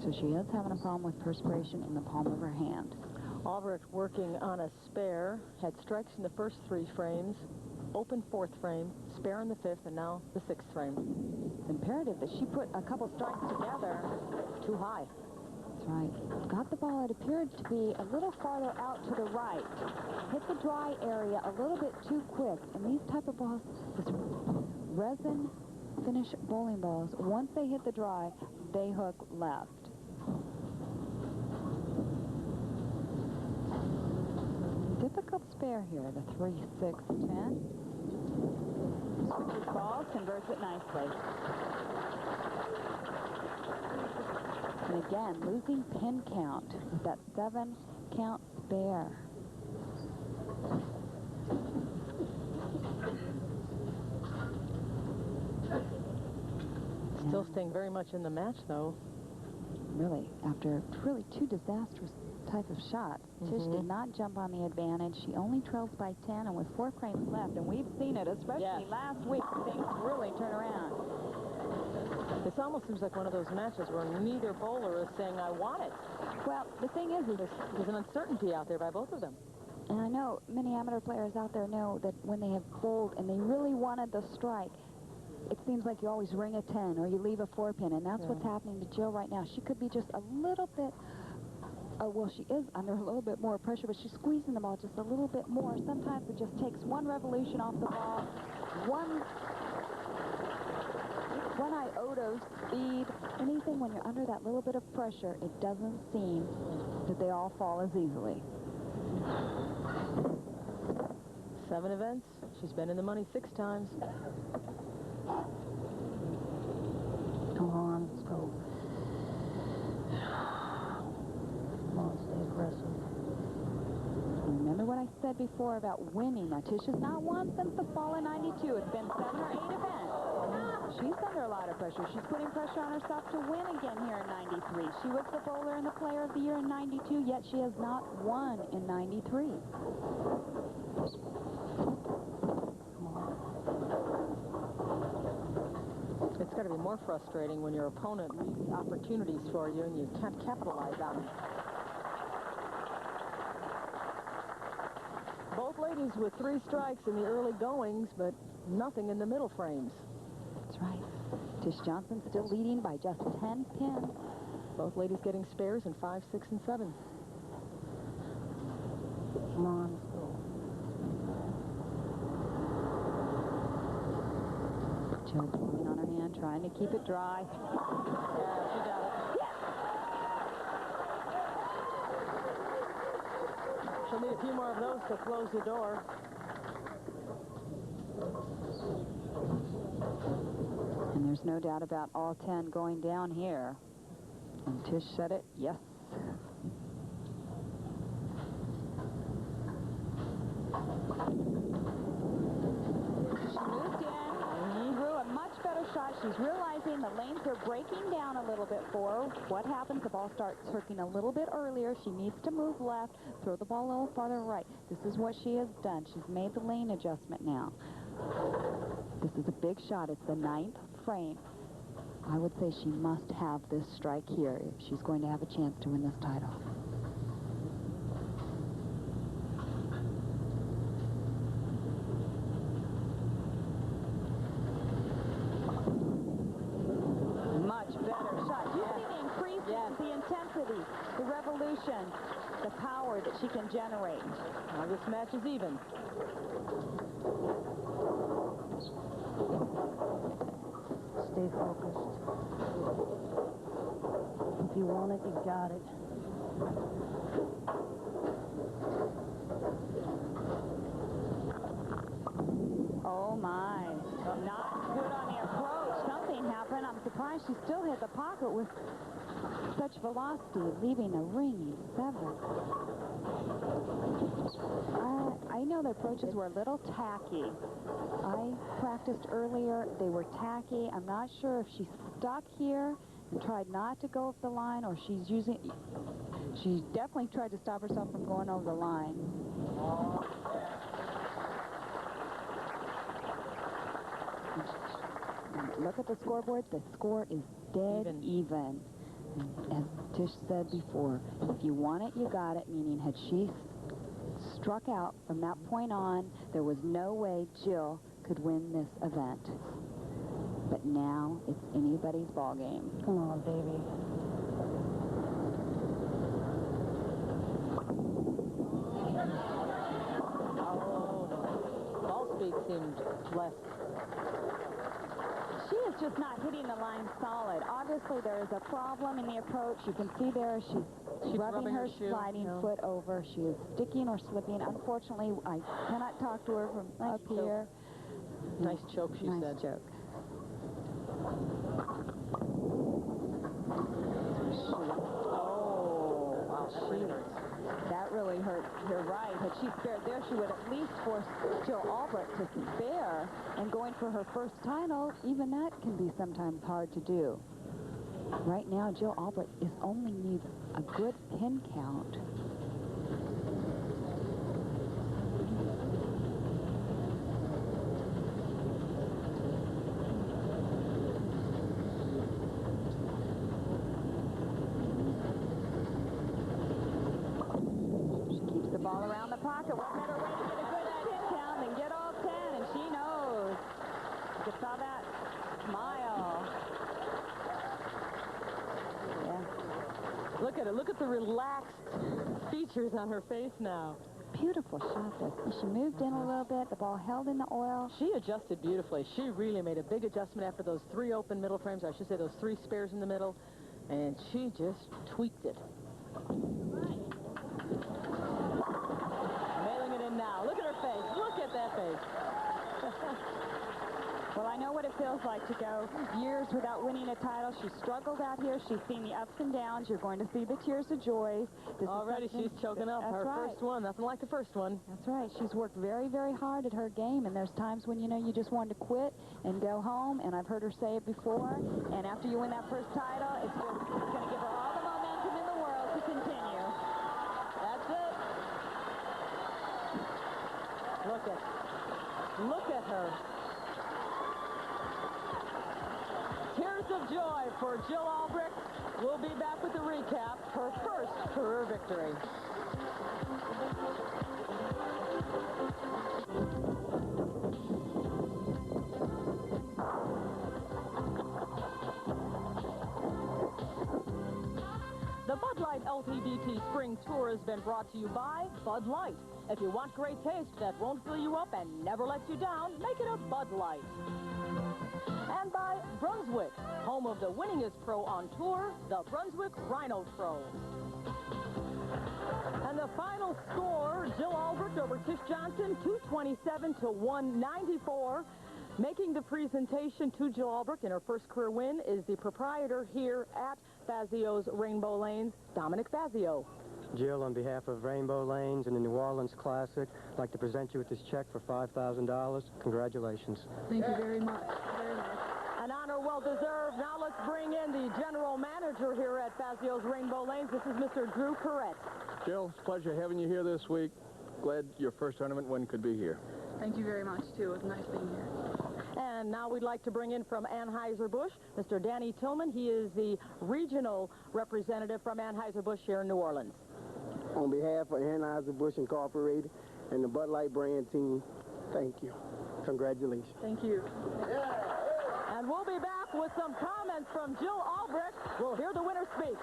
Speaker 2: So she is having a problem with perspiration in the palm of her hand.
Speaker 1: Albrecht working on a spare, had strikes in the first 3 frames, open 4th frame, spare in the 5th, and now the 6th frame.
Speaker 2: It's imperative that she put a couple strikes together.
Speaker 1: Too high.
Speaker 2: That's right. Got the ball. It appeared to be a little farther out to the right. Hit the dry area a little bit too quick. And these type of balls, this resin finish bowling balls, once they hit the dry, they hook left. Difficult spare here, the 3, 6, 10. Switches balls, converts it nicely. And again, losing pin count with that 7-count spare.
Speaker 1: Still staying very much in the match, though.
Speaker 2: Really, after really 2 disastrous type of shots, Tish did not jump on the advantage. She only trails by 10, and with 4 frames left, and we've seen it, especially last week, things really turn around.
Speaker 1: This almost seems like one of those matches where neither bowler is saying, I want it.
Speaker 2: Well, the thing is
Speaker 1: there's an uncertainty out there by both of them.
Speaker 2: And I know many amateur players out there know that when they have bowled and they really wanted the strike, it seems like you always ring a 10 or you leave a 4-pin, and that's what's happening to Jill right now. She could be just a little bit, well, she is under a little bit more pressure, but she's squeezing the ball just a little bit more. Sometimes it just takes 1 revolution off the ball, one iota of speed, anything. When you're under that little bit of pressure, it doesn't seem that they all fall as easily.
Speaker 1: 7 events. She's been in the money 6 times.
Speaker 3: Come on, let's go. Come on, stay aggressive.
Speaker 2: Remember what I said before about winning. Now, Tish has not won since the fall of '92. It's been 7 or 8 events. She's under a lot of pressure. She's putting pressure on herself to win again here in '93. She was the bowler and the player of the year in '92, yet she has not won in '93.
Speaker 1: It's got to be more frustrating when your opponent leaves opportunities for you and you can't capitalize on them. Both ladies with 3 strikes in the early goings, but nothing in the middle frames.
Speaker 2: That's right. Tish Johnson still leading by just 10 pins.
Speaker 1: Both ladies getting spares in 5, 6, and 7.
Speaker 3: Come on, let's go.
Speaker 2: Jill blowing on her hand, trying to keep it dry.
Speaker 1: Yeah, she got it. She'll need a few more of those to close the door.
Speaker 2: And there's no doubt about all 10 going down here. And Tish said it, yes. She moved in, threw a much better shot. She's realizing the lanes are breaking down a little bit for her. What happens? The ball starts hooking a little bit earlier. She needs to move left, throw the ball a little farther right. This is what she has done. She's made the lane adjustment now. This is a big shot. It's the 9th frame. I would say she must have this strike here if she's going to have a chance to win this title. Much better shot. You see the increase in the intensity, the revolution, the power that she can generate.
Speaker 1: Now this match is even.
Speaker 3: Stay focused. If you want it, you got it.
Speaker 2: she still hit the pocket with such velocity, leaving a ringing 7. I know the approaches were a little tacky. I practiced earlier. They were tacky. I'm not sure if she's stuck here and tried not to go up the line, or she definitely tried to stop herself from going over the line. Look at the scoreboard. The score is dead even. As Tish said before, if you want it, you got it, meaning had she struck out from that point on, there was no way Jill could win this event. But now it's anybody's ball game.
Speaker 3: Come on, baby.
Speaker 1: Oh, ball speed seemed less.
Speaker 2: She is just not hitting the line solid. Obviously, there is a problem in the approach. You can see there she's rubbing her sliding foot over. She is sticking or slipping. Unfortunately, I cannot talk to her from up here.
Speaker 1: Nice choke, she said.
Speaker 2: Nice choke.
Speaker 1: Oh, wow,
Speaker 2: that really hurt her right. Had she spared there, she would at least force Jill Albrecht to spare. And going for her first title, even that can be sometimes hard to do. Right now, Jill Albrecht only needs a good pin count. Ball around the pocket. What better way to get a good pin count than get all 10, and she knows. You saw that smile. Yeah.
Speaker 1: Look at it. Look at the relaxed features on her face now.
Speaker 2: Beautiful shot this. She moved in a little bit. The ball held in the oil.
Speaker 1: She adjusted beautifully. She really made a big adjustment after those 3 open middle frames. I should say those 3 spares in the middle. And she just tweaked it. Now, look at her face. Look at that face.
Speaker 2: Well, I know what it feels like to go years without winning a title. She struggled out here. She's seen the ups and downs. You're going to see the tears of joy.
Speaker 1: Already she's choking up. Her first one. Nothing like the first one.
Speaker 2: That's right. She's worked very, very hard at her game, and there's times when, you know, you just wanted to quit and go home, and I've heard her say it before. And after you win that first title, it's going to give her all the momentum in the world to continue.
Speaker 1: That's it. Look at her. Tears of joy for Jill Albrecht. We'll be back with the recap. Her first career victory. The Bud Light LPBT Spring Tour has been brought to you by Bud Light. If you want great taste that won't fill you up and never lets you down, make it a Bud Light. And by Brunswick, home of the winningest pro on tour, the Brunswick Rhino Pro. And the final score, Jill Albrecht over Tish Johnson, 227 to 194. Making the presentation to Jill Albrecht in her first career win is the proprietor here at Fazio's Rainbow Lanes, Dominic Fazio.
Speaker 4: Jill, on behalf of Rainbow Lanes and the New Orleans Classic, I'd like to present you with this check for $5,000. Congratulations.
Speaker 1: Thank you very much. Very nice. An honor well deserved. Now let's bring in the general manager here at Fazio's Rainbow Lanes. This is Mr. Drew Corrett.
Speaker 5: Jill, it's a pleasure having you here this week. Glad your first tournament win could be here.
Speaker 6: Thank you very much, too. It was nice being here.
Speaker 1: And now we'd like to bring in from Anheuser-Busch, Mr. Danny Tillman. He is the regional representative from Anheuser-Busch here in New Orleans.
Speaker 7: On behalf of Anheuser-Busch Incorporated and the Bud Light brand team, thank you. Congratulations.
Speaker 6: Thank you.
Speaker 1: And we'll be back with some comments from Jill Albrecht. We'll hear the winner speak.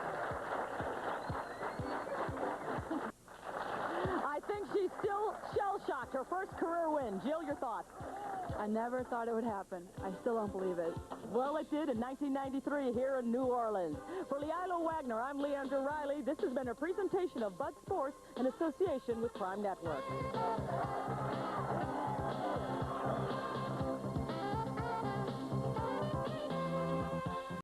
Speaker 1: I think she's still shell-shocked. Her first career win. Jill, your thoughts?
Speaker 6: I never thought it would happen. I still don't believe it.
Speaker 1: Well, it did in 1993 here in New Orleans. For LEILA Wagner, I'm Leandra Riley. This has been a presentation of Bud Sports in association with Prime Network.